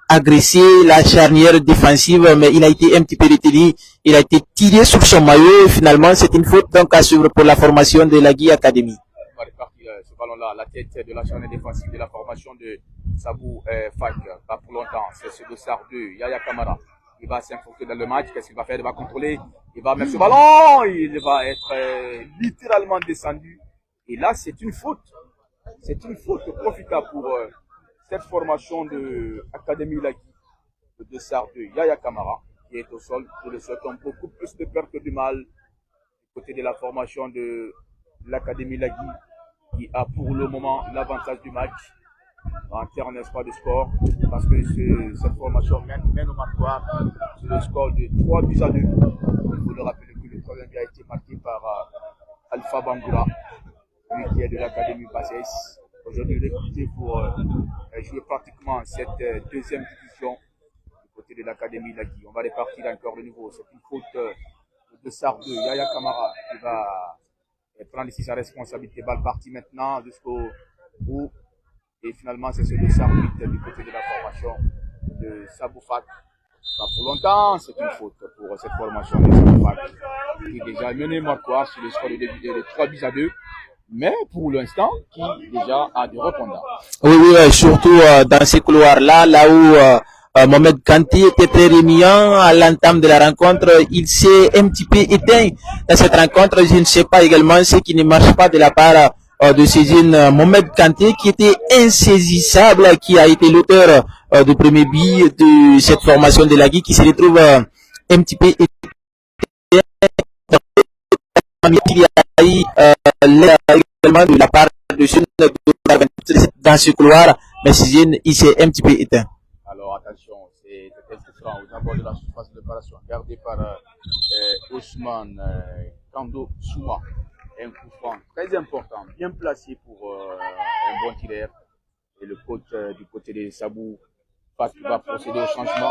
agresser la charnière défensive, mais il a été un petit peu retenu, il a été tiré sur son maillot et finalement c'est une faute donc à suivre pour la formation de la Guy Academy. On va répartir ce ballon-là, la tête de la charnière défensive de la formation de Sabou Fak, pas pour longtemps, c'est ce dossard 2, Yaya Kamara. Il va s'infiltrer dans le match, qu'est-ce qu'il va faire? Il va contrôler, il va mettre ce ballon, il va être littéralement descendu. Et là, c'est une faute. C'est une faute profitable pour cette formation de Académie Lagui, le dossard de Yaya Kamara, qui est au sol. Je le souhaite beaucoup plus de peur que du mal du côté de la formation de l'Académie Lagui, qui a pour le moment l'avantage du match en termes d'espoir de score, parce que cette formation mène au marquoir sur le score de 3-2. Il faut le rappeler que le troisième a été marqué par Alpha Bangoura, lui qui est de l'Académie Bassès. Aujourd'hui, il est recruté pour jouer pratiquement cette deuxième division du côté de l'Académie Lagui. On va répartir encore de nouveau. C'est une faute de Sar 2, Yaya Kamara, qui va prendre ici sa responsabilité. Balle partie maintenant jusqu'au bout. Et finalement, c'est ce de Sar 8 du côté de la formation de Saboufak. Pas pour longtemps, c'est une faute pour cette formation de Saboufak, qui est déjà mené marquoir sur le score de 3-2. Mais pour l'instant, qui déjà a des répondants. Oui, surtout dans ces couloirs-là, là où Mohamed Kanté était très rémiant à l'entame de la rencontre, il s'est un petit peu éteint dans cette rencontre. Je ne sais pas également ce qui ne marche pas de la part de Cézine Mohamed Kanté, qui était insaisissable, qui a été l'auteur du premier but de cette formation de la Guy, qui se retrouve un petit peu éteint. Il y a eu également de la part de Cézine dans ce couloir, mais Cézine, il s'est un petit peu éteint. Alors attention, c'est un coup franc aux abords de la surface de réparation, gardé par Ousmane Kando Souma. Un coup franc très important, bien placé pour un bon tireur. Et le coach du côté de Sabou Fak va procéder au changement.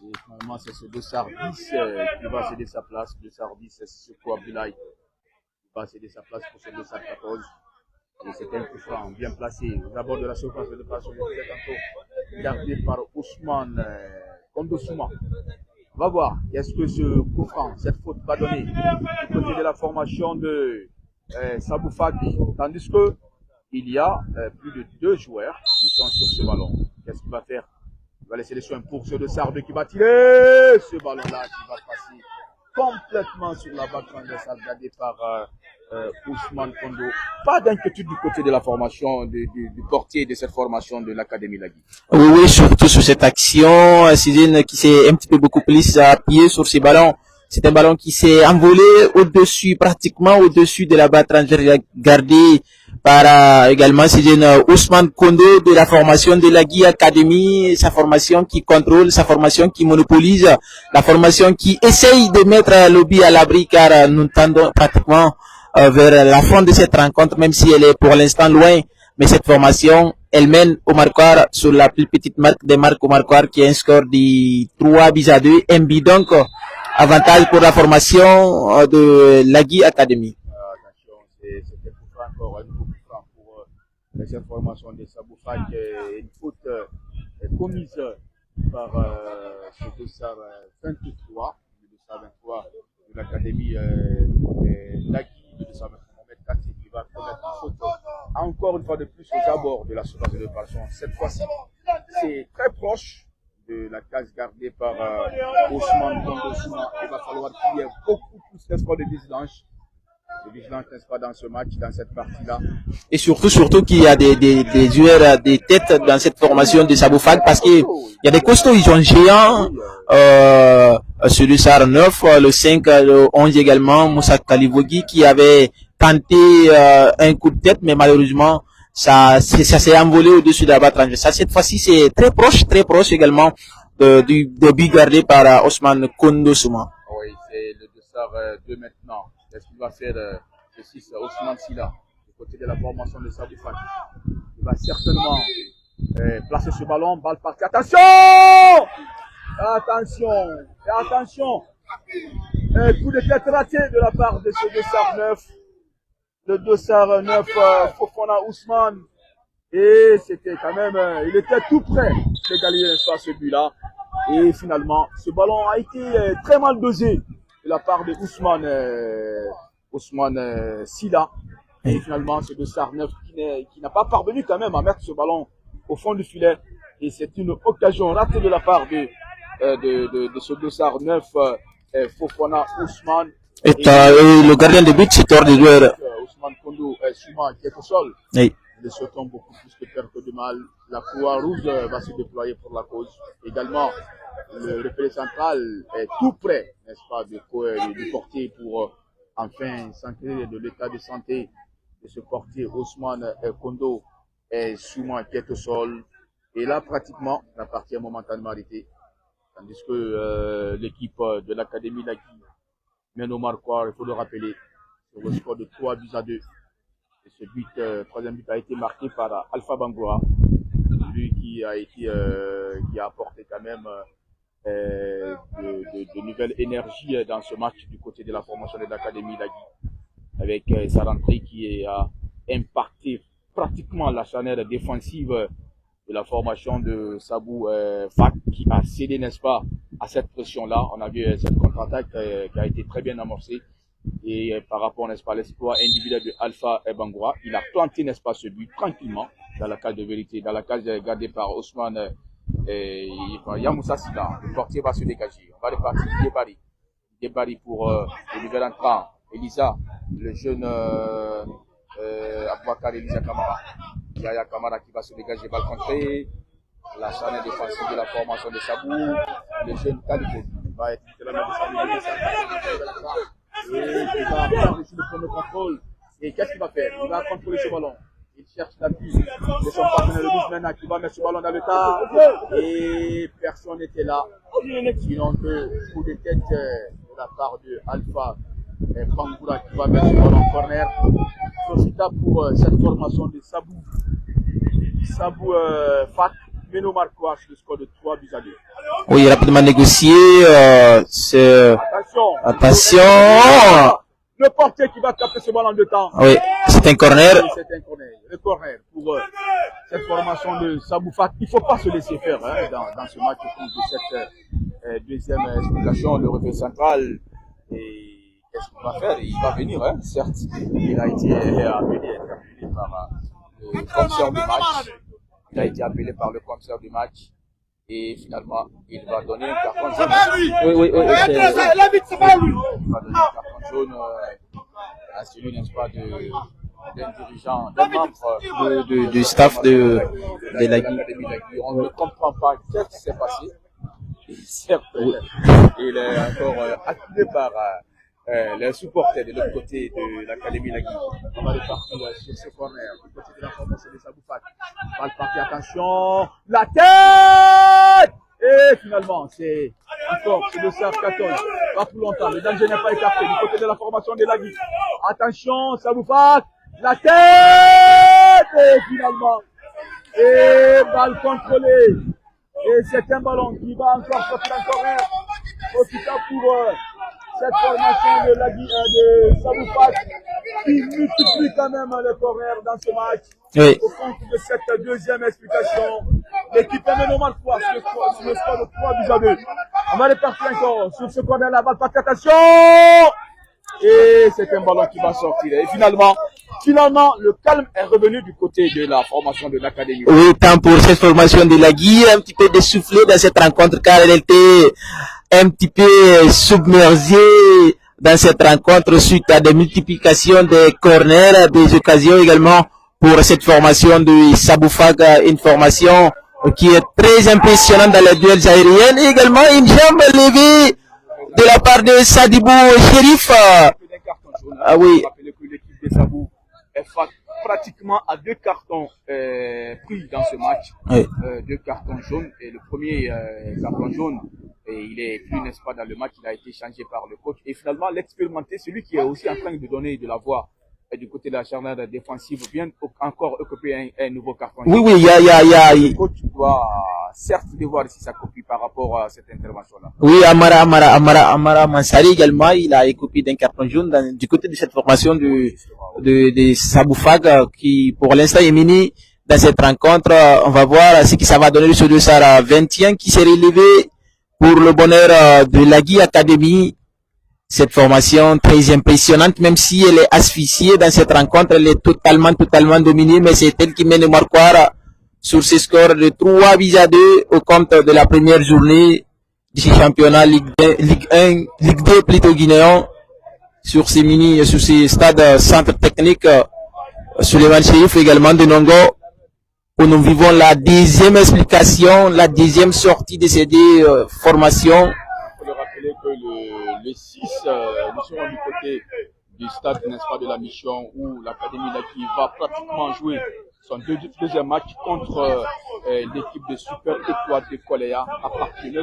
Et finalement, c'est ce Dossard 10 qui va céder sa place. Dossard 10, c'est ce quoi Abdoulaye qui va céder sa place pour ce Dossard 14. Et c'est un coup franc bien placé aux abords de la surface de réparation. Gardé par Ousmane Kondosouma. On va voir, est-ce que ce coup franc, cette faute va donner du côté de la formation de Sabou Fak, tandis que il y a plus de 2 joueurs qui sont sur ce ballon. Qu'est-ce qu'il va faire? Il va laisser les soins pour ceux de Sarde qui va tirer ce ballon-là qui va passer complètement sur la balle transversale gardée par Ousmane Kondo. Pas d'inquiétude du côté de la formation du portier de cette formation de l'Académie Lagui. Oui, surtout sur cette action, Cézine qui s'est un petit peu beaucoup plus appuyé sur ces ballons. C'est un ballon qui s'est envolé au-dessus, pratiquement au-dessus de la balle transversale gardée par également Cézine Ousmane Kondo de la formation de la Guy Academy, sa formation qui contrôle, sa formation qui monopolise, la formation qui essaye de mettre l'Obi à l'abri, car nous tendons pratiquement vers la fin de cette rencontre, même si elle est pour l'instant loin, mais cette formation, elle mène au marquoir sur la plus petite marque des marques au marquoir, qui est un score de 3-2, un but donc, avantage pour la formation de la Guy Academy. Attention, c'était encore un nouveau coup franc pour cette formation de Sabou Fak, une faute commise par ce Dossard 23, le Dossard 23 de l'Académie Lagui. Mohamed Kanté qui va commettre une faute encore une fois de plus aux abords de la surface de réparation. Cette fois-ci, c'est très proche de la case gardée par Ousmane Kondosouma. Il va falloir qu'il y ait beaucoup plus d'espoir de vigilance. De vigilance, n'est-ce pas, dans ce match, dans cette partie-là. Et surtout qu'il y a des joueurs, des têtes dans cette formation de Sabou Fak, parce qu'il y a des costauds, ils sont géants, celui Sar 9, le 5, le 11 également, Moussa Kalivogui, qui avait tenté un coup de tête, mais malheureusement, ça s'est envolé au-dessus de la barre transversale. Cette fois-ci, c'est très proche également de but gardé par Ousmane Kondosouma. Oui, c'est le Dossard 2 maintenant. Qu'est-ce qu'il va faire le 6 Ousmane Silla, du côté de la formation de Sabou Fak. Il va certainement placer ce ballon, balle partie. Attention! Attention! Attention! Coup de tête raté de la part de ce dossard 9. Le dossard 9, Fofana Ousmane. Et c'était quand même, il était tout prêt d'égaliser ce but-là. Et finalement, ce ballon a été très mal dosé de la part de Ousmane Silla. Et finalement, ce dossard 9 qui n'a pas parvenu quand même à mettre ce ballon au fond du filet. Et c'est une occasion ratée de la part de ce dossard 9, Fofana Ousmane. Et le gardien de but, c'est hors de joueur. Ousmane Kondo, Souma qui est au sol. Oui. Les sautons beaucoup plus de peur que de mal. La Croix-Rouge va se déployer pour la cause. Également, le référé central est tout prêt, n'est-ce pas, de porter pour enfin s'enquérir de l'état de santé de ce portier Ousmane Kondo et Souma qui est au sol. Et là, pratiquement, la partie est momentanément arrêtée. Tandis que l'équipe de l'Académie Lagui mène au marquoir, il faut le rappeler, sur le score de 3-2. Et ce but, troisième but a été marqué par Alpha Bangoura, lui qui a apporté quand même de nouvelles énergies dans ce match du côté de la formation de l'Académie Lagui, avec sa rentrée qui a impacté pratiquement la charnière défensive de la formation de Sabou Fak, qui a cédé, n'est-ce pas, à cette pression-là. On a vu cette contre-attaque qui a été très bien amorcée. Et par rapport, n'est-ce pas, à l'exploit individuel de Alpha Bangoura, il a planté, n'est-ce pas, ce but tranquillement dans la cage de vérité, dans la cage gardée par Ousmane Yamoussa Silla. Le portier va se dégager. On va repartir Débari pour le nouvel entrant, Elisa, le jeune Abouakar Elisa Kamara. Yaya Kamara qui va se dégager, balle contrée. La charnière défensive de la formation de Sabou. Le jeune Kalifou va être titulaire de Sabou. Et il va prendre ici le premier contrôle. Et qu'est-ce qu'il va faire? Il va contrôler ce ballon. Il cherche l'appui de son partenaire le Bouzmena qui va mettre ce ballon dans le tas. Et personne n'était là. Sinon que coup de tête de la part de Alpha Bangoura qui va mettre ce ballon en corner. Profita pour cette formation de Sabou Fak. Meno Marquois sur le score de 3-2. Oui, rapidement négocié. Attention. Le portier qui va taper ce ballon de temps. Oui, c'est un corner. C'est un corner. Le corner pour cette formation de Sabou Fak. Il ne faut pas se laisser faire dans ce match de cette deuxième explication. Le référé central. Et qu'est-ce qu'il va faire? Il va venir, certes. Il a été appelé par le commissaire du match. Il a été appelé par le commissaire du match et finalement il va donner un carton jaune. Oui. Il va donner un carton jaune à celui, n'est-ce pas, d'un dirigeant, d'un membre du staff de Lagui. On ne comprend pas ce qui s'est passé. Et certes, il est encore accueilli par les supporters de l'autre côté de l'Académie Lagui. On va repartir sur ce corner du côté de la formation de Sabou Fak. Balle partie, attention, la tête! Et finalement, c'est encore le Serre 14. Pas plus longtemps, le danger n'est pas écarté du côté de la formation de Lagui. Attention, Sabou Fak, la tête! Et finalement, et balle contrôlée. Et c'est un ballon qui va encore sortir un corner. Profita pour cette formation de Lagui, de Sabou Fak, qui multiplie quand même le corner dans ce match. Oui. Au compte de cette deuxième explication, l'équipe est menée au marquoir sur le score de 3-2. On va repartir encore sur ce corner, la balle par attention! Et c'est un ballon qui va sortir. Et finalement, le calme est revenu du côté de la formation de l'Académie. Oui, tant pour cette formation de Lagui, un petit peu dessoufflée dans cette rencontre car elle était un petit peu submergée dans cette rencontre suite à des multiplications des corners, des occasions également pour cette formation de Sabou Fak, une formation qui est très impressionnante dans les duels aériens et également une jambe levée de la part de Sadibou Chérif. Ah oui. Rappelez que l'équipe de Sabou est pratiquement à 2 cartons pris dans ce match. Oui. 2 cartons jaunes et le premier carton jaune Et il est plus, n'est-ce pas, dans le match, il a été changé par le coach. Et finalement, l'expérimenté, celui qui est aussi en train de donner de la voix du côté de la charnière défensive, vient encore occuper un nouveau carton. Oui, oui, Le coach doit certes devoir ici sa copie par rapport à cette intervention-là. Oui, Amara Mansari également, il a écopé d'un carton jaune du côté de cette formation de Saboufag qui, pour l'instant, est mené dans cette rencontre. On va voir ce que ça va donner sur le Sahara 21 qui s'est relevé pour le bonheur de Lagui Academy. Cette formation très impressionnante, même si elle est asphyxiée dans cette rencontre, elle est totalement dominée, mais c'est elle qui mène Marquard sur ce score de 3-2 au compte de la première journée du championnat Ligue 2 plutôt guinéen sur ces stades centre technique Souleymane Chérif également de Nongo, où nous vivons la deuxième explication, la deuxième sortie de ces deux formations. Il faut le rappeler que le 6, nous serons du côté du stade, n'est-ce pas, de la mission où l'Académie Lagui va pratiquement jouer son deuxième match contre l'équipe de Super Étoile de Koléa à partir de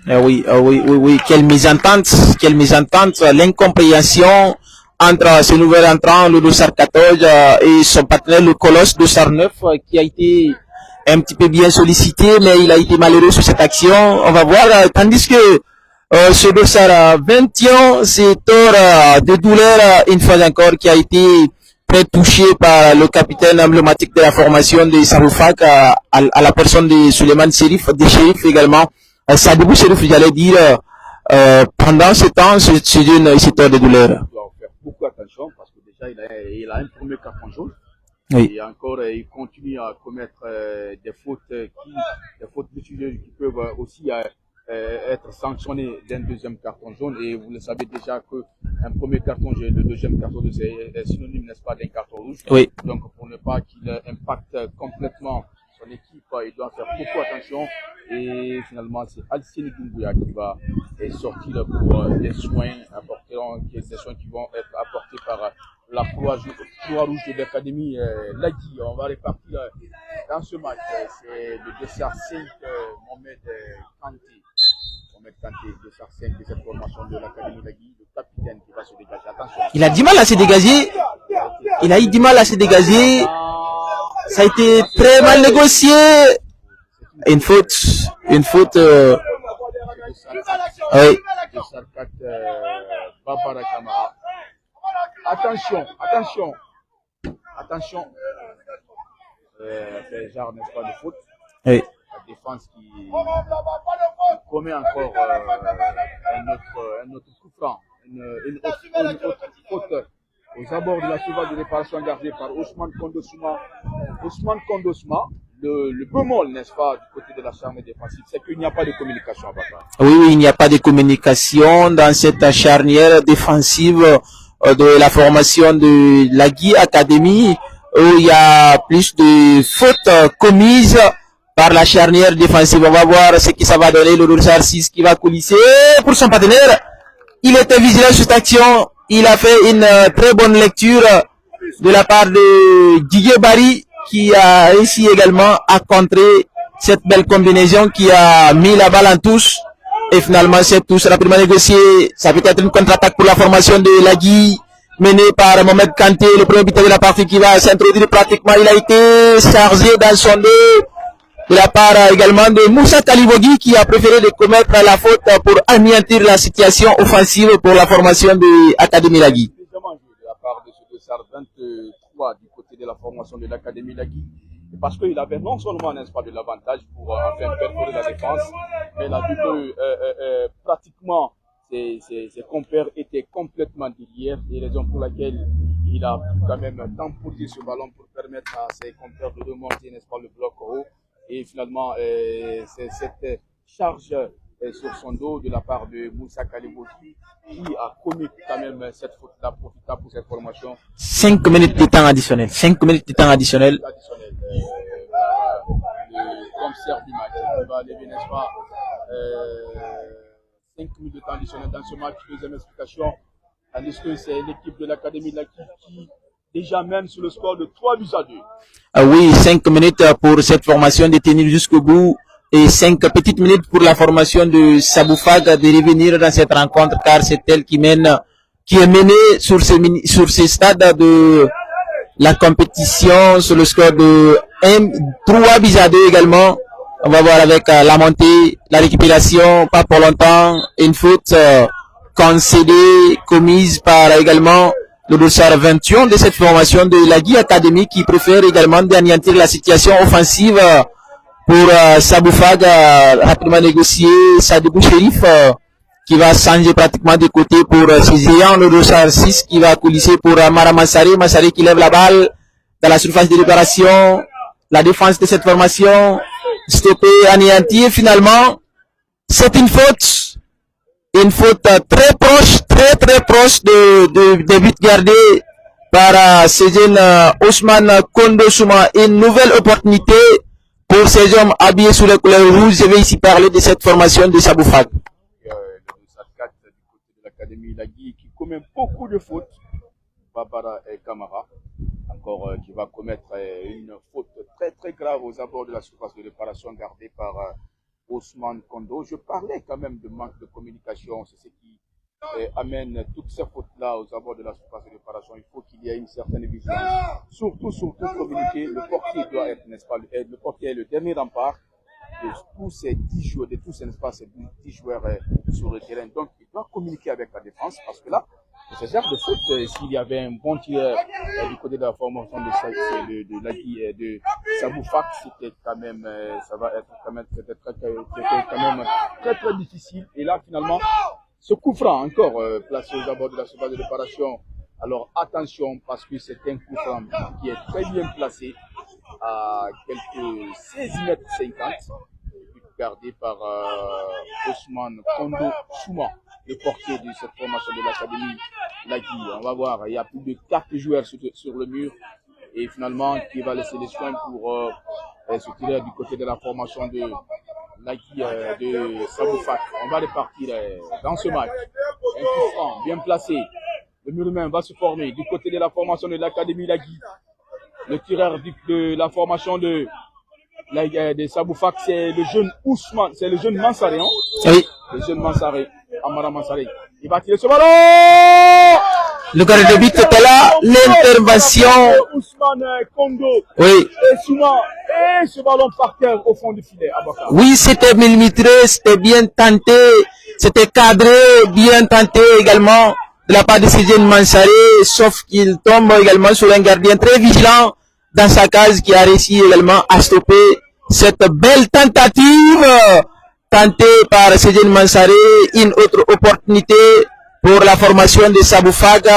9h. Oui, quelle mésentente, l'incompréhension entre ce nouvel entrant, le Dossard 14, et son partenaire, le Colosse Dossard 9, qui a été un petit peu bien sollicité, mais il a été malheureux sur cette action. On va voir, tandis que ce Dossard 21, c'est tort de douleur, une fois encore, qui a été très touché par le capitaine emblématique de la formation de Saboufak, à la personne de Souleymane Chérif, de Chérif également. Sadibou Chérif, j'allais dire, pendant ce temps, c'est une histoire de douleur. Beaucoup attention parce que déjà il a un premier carton jaune. Oui. Et encore il continue à commettre des fautes décisives qui peuvent aussi être sanctionnées d'un deuxième carton jaune. Et vous le savez déjà que un premier carton jaune, le deuxième carton jaune, c'est synonyme, n'est-ce pas, d'un carton rouge. Oui. Donc pour ne pas qu'il impacte complètement son équipe, il doit faire beaucoup attention. Et finalement, c'est Alcine Doumbouya qui va sortir pour des soins des soins qui vont être apportés par la Croix-Rouge de l'Académie Lagui. On va répartir dans ce match. C'est le dossard 5, Mohamed Kanté, dossard 5 de cette formation de l'Académie Lagui, le capitaine qui va se dégager. Attention. Il a du mal à se dégager. Il a eu du mal à se dégager. Ça a été très mal négocié. Une faute. Oui. Barbara Kamara. Attention. C'est genre, n'est-ce pas, de faute. Oui. La défense qui commet encore un autre coup franc, une autre faute aux abords de la surface de réparation gardée par Ousmane Kondosouma. Le bémol, n'est-ce pas, du côté de la charnière défensive, c'est qu'il n'y a pas de communication à Bakar. Oui, il n'y a pas de communication dans cette charnière défensive de la formation de Lagui Academy, où il y a plus de fautes commises par la charnière défensive. On va voir ce que ça va donner. Le Dossard 6 qui va coulisser pour son partenaire. Il était vigilant sur cette action. Il a fait une très bonne lecture de la part de Didier Barry, qui a réussi également à contrer cette belle combinaison qui a mis la balle en touche. Et finalement, cette touche rapidement négociée. Ça peut être une contre-attaque pour la formation de Lagui, menée par Mohamed Kanté, le premier buteur de la partie, qui va s'introduire pratiquement. Il a été chargé dans son dos de la part également de Moussa Kalibogui, qui a préféré de commettre la faute pour anéantir la situation offensive pour la formation de l'Académie Lagui. De la part de ce dossard 23 du côté de la formation de l'Académie Lagui, parce qu'il avait non seulement, n'est-ce pas, de l'avantage pour enfin perforer la défense, mais il a vu que pratiquement ses compères étaient complètement derrière, et raison pour laquelle il a quand même temporisé ce ballon pour permettre à ses compères de remonter, n'est-ce pas, le bloc haut. Et finalement, c'est cette charge sur son dos de la part de Moussa Kalibogui qui a commis quand même cette faute-là profitable pour cette formation. 5 minutes de temps additionnel. 5 minutes de temps additionnel. Le commissaire du match qui va lever, n'est-ce pas, 5 minutes de temps additionnel dans ce match. Deuxième explication, tandis que c'est l'équipe de l'Académie Lagui qui déjà mène sur le score de 3-2. Oui, 5 minutes pour cette formation de tenir jusqu'au bout et 5 petites minutes pour la formation de Saboufag de revenir dans cette rencontre, car c'est elle qui est menée sur ces stades de la compétition sur le score de 3 buts à 2 également. On va voir avec la montée, la récupération, pas pour longtemps, une faute concédée, commise par également le dossard 21 de cette formation de la Guy Academy, qui préfère également d'anéantir la situation offensive pour Saboufag, rapidement négocier Sadibou Sherif, qui va changer pratiquement de côté pour ses ayants, le dossard 6 qui va coulisser pour Mara Mansari, Mansari qui lève la balle dans la surface de réparation, la défense de cette formation stoppée, anéantie, finalement c'est une faute très proche des buts gardés par ces jeunes Ousmane Kondo Souma. Une nouvelle opportunité pour ces hommes habillés sous les couleurs rouges. Je vais ici parler de cette formation de Saboufag. Le 4 du côté de l'Académie Lagui qui commet beaucoup de fautes. Babara et Kamara encore qui va commettre une faute très très grave aux abords de la surface de réparation gardée par Ousmane Kondo. Je parlais quand même de manque de communication, c'est ce qui amène toutes ces fautes-là aux abords de la surface de réparation. Il faut qu'il y ait une certaine vigilance, surtout communiquer. Le portier doit être, n'est-ce pas, le portier est le dernier rempart de tous ces 10 joueurs, ces 10 joueurs sur le terrain. Donc, il doit communiquer avec la défense parce que là, ce genre de faute, s'il y avait un bon tireur du côté de la formation de Lagui et de Saboufag, c'était quand même, c'était quand même très très difficile. Et là, finalement, ce coup franc encore placé aux abords de la surface de réparation. Alors attention parce que c'est un coup franc qui est très bien placé à quelques 16 mètres 50, gardé par Ousmane Kondo Souma, le portier de cette formation de l'Académie Lagui. On va voir, il y a plus de 4 joueurs sur le mur et finalement qui va laisser les soins pour se tirer du côté de la formation de Lagui de Saboufag. On va repartir dans ce match. Un coup franc bien placé. Le mur humain va se former du côté de la formation de l'Académie Lagui. Le tireur de la formation de Saboufag, c'est le jeune Ousmane, c'est le jeune Mansaré, hein? Oui. Le jeune Mansaré, Amara Mansaré. Il va tirer ce ballon! Le gardien de but était là, l'intervention. Ousmane Kondo. Oui. Et souvent, ce ballon par terre au fond du filet. Oui, c'était millimétré, c'était bien tenté, c'était cadré, bien tenté également de la part de Cédine Mansaré, sauf qu'il tombe également sur un gardien très vigilant dans sa case qui a réussi également à stopper cette belle tentative tentée par Cédine Mansaré. Une autre opportunité pour la formation de Saboufag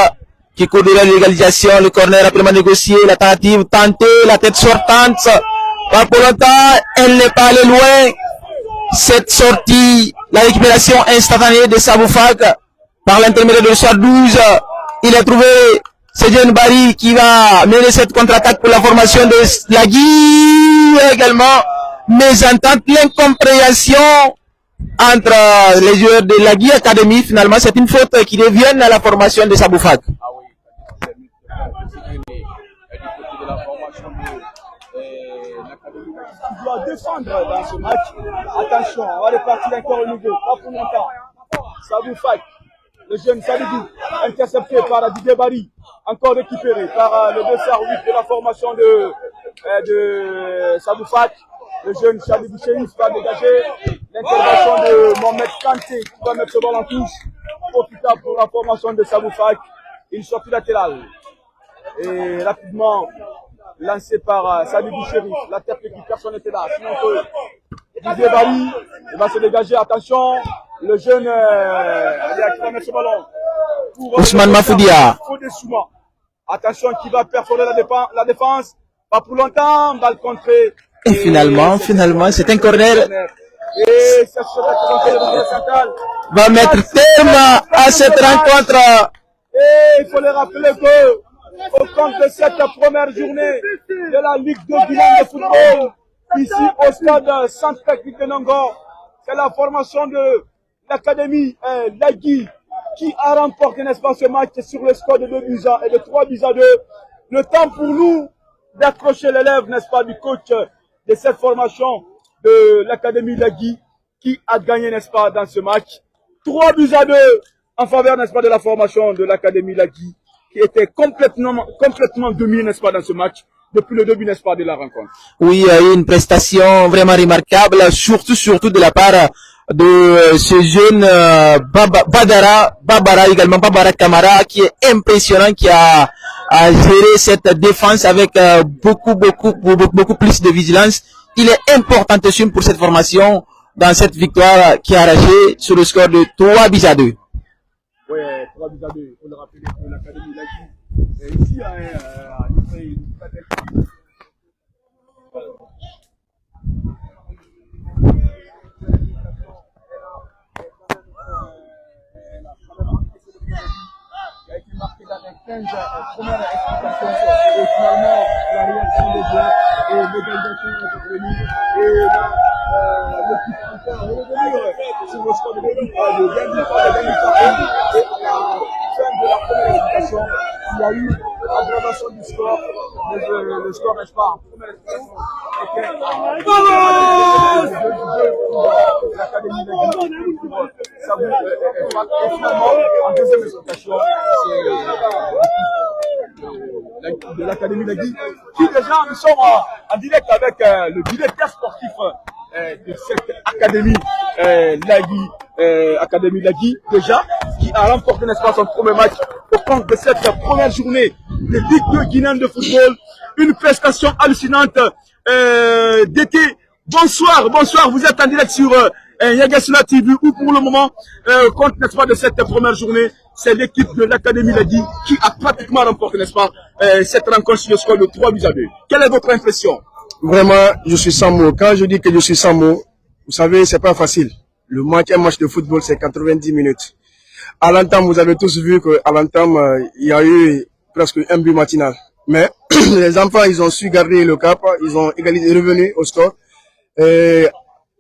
qui courra l'égalisation, le corner rapidement négocié, la tentative tentée, la tête sortante. Pas pour longtemps, elle n'est pas allée loin. Cette sortie, la récupération instantanée de Saboufag par l'intermédiaire de l'histoire 12. Il a trouvé Cédine Barry qui va mener cette contre-attaque pour la formation de Lagui également. Mésentente, l'incompréhension entre les joueurs de Lagui Academy. Finalement, c'est une faute qui revient à la formation de Saboufag. Ah oui, du côté de la formation de l'Académie qui doit défendre dans ce match. Attention, on va repartir encore au niveau, pas pour longtemps. Saboufag, le jeune Sadibou, intercepté par Didier Barry, encore récupéré par le dossard 8 de la formation de Saboufag. Le jeune Sadibou Sherif va dégager. L'intervention de Mohamed Kanté qui va mettre ce ballon en touche. Profitable pour la formation de Saboufag. Une sortie latérale. Et rapidement lancé par Sadibou Sherif. La tête qui personne n'était là. Sinon que Didier Barry, il va se dégager. Attention. Le jeune qui va mettre ce ballon. Ousmane Mafoudia. Attention qui va perforer la défense. Pas pour longtemps. Balle contrée. Et finalement, c'est un corner. Et ça va mettre terme à cette rencontre. Et il faut les rappeler que au compte de cette première journée de la Ligue de Guinée de football, ici au stade Centre Technique de Nongo, c'est la formation de l'Académie Lagui qui a remporté, n'est-ce pas, ce match sur le score de 2 buts et de 3 buts à 2. Le temps pour nous d'accrocher l'élève, n'est-ce pas, du coach de cette formation de l'Académie Lagui qui a gagné, n'est-ce pas, dans ce match. 3-2 en faveur, n'est-ce pas, de la formation de l'Académie Lagui qui était complètement dominée, n'est-ce pas, dans ce match depuis le début, n'est-ce pas, de la rencontre. Oui, il y a eu une prestation vraiment remarquable, surtout de la part de ce jeune Babara Kamara, qui est impressionnant, qui a géré cette défense avec beaucoup plus de vigilance. Il est importantissime pour cette formation dans cette victoire qui est arrachée sur le score de 3-2. Oui, 3-2, on le rappelle pour l'Académie Lagui. Ici, a été marqué dans les 15 premières explications et finalement la réaction des joueurs et l'égalisation est revenue et là l'équipe française est revenue sur le score de l'équipe de Yannick et à la fin de la première explication il y a eu aggravation du score le score n'est pas en première explication l'Académie et finalement en deuxième explication de l'Académie Lagui, qui déjà nous sommes en direct avec le directeur sportif de cette Académie Académie Lagui, déjà, qui a remporté, n'est-ce pas, son premier match au compte de cette première journée de Ligue 2 guinéenne de football. Une prestation hallucinante d'été. Bonsoir, vous êtes en direct sur Yagasula TV où pour le moment, compte, n'est-ce pas, de cette première journée, c'est l'équipe de l'Académie Lagui qui a pratiquement remporté, n'est-ce pas, cette rencontre sur le score de 3-2. Quelle est votre impression? Vraiment, je suis sans mots. Quand je dis que je suis sans mots, vous savez, c'est pas facile. Un match de football, c'est 90 minutes. À l'entame, vous avez tous vu qu'à l'entame, il y a eu presque un but matinal. Mais les enfants, ils ont su garder le cap, ils ont égalisé, revenu au score. Et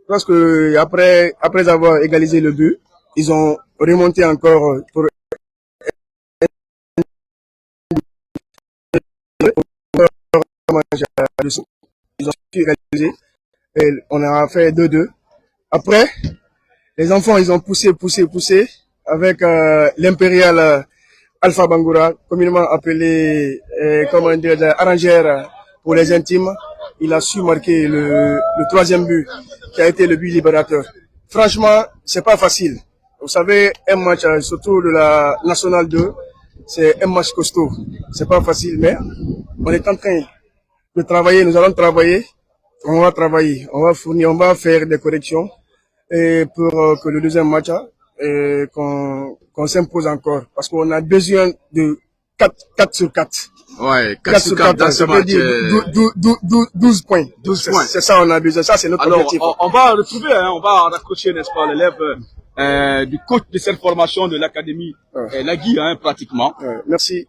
presque après avoir égalisé le but, ils ont remonté encore pour ils ont su égaliser et on a fait 2-2. Après, les enfants, ils ont poussé avec l'impérial Alpha Bangoura, communément appelé arrangère pour les intimes. Il a su marquer le troisième but, qui a été le but libérateur. Franchement, c'est pas facile. Vous savez, un match, surtout de la Nationale 2, c'est un match costaud. C'est pas facile, mais on est en train de travailler, nous allons travailler, on va travailler, on va faire des corrections et pour que le deuxième match, qu'on s'impose encore. Parce qu'on a besoin de 4 sur 4. Ouais, 4 sur 4 dans ce match. 12 points. 12 points. C'est ça, on a besoin. Ça, c'est notre objectif. On va retrouver, on va raccrocher, n'est-ce pas, l'élève du coach de cette formation de l'Académie Lagui, pratiquement. Merci.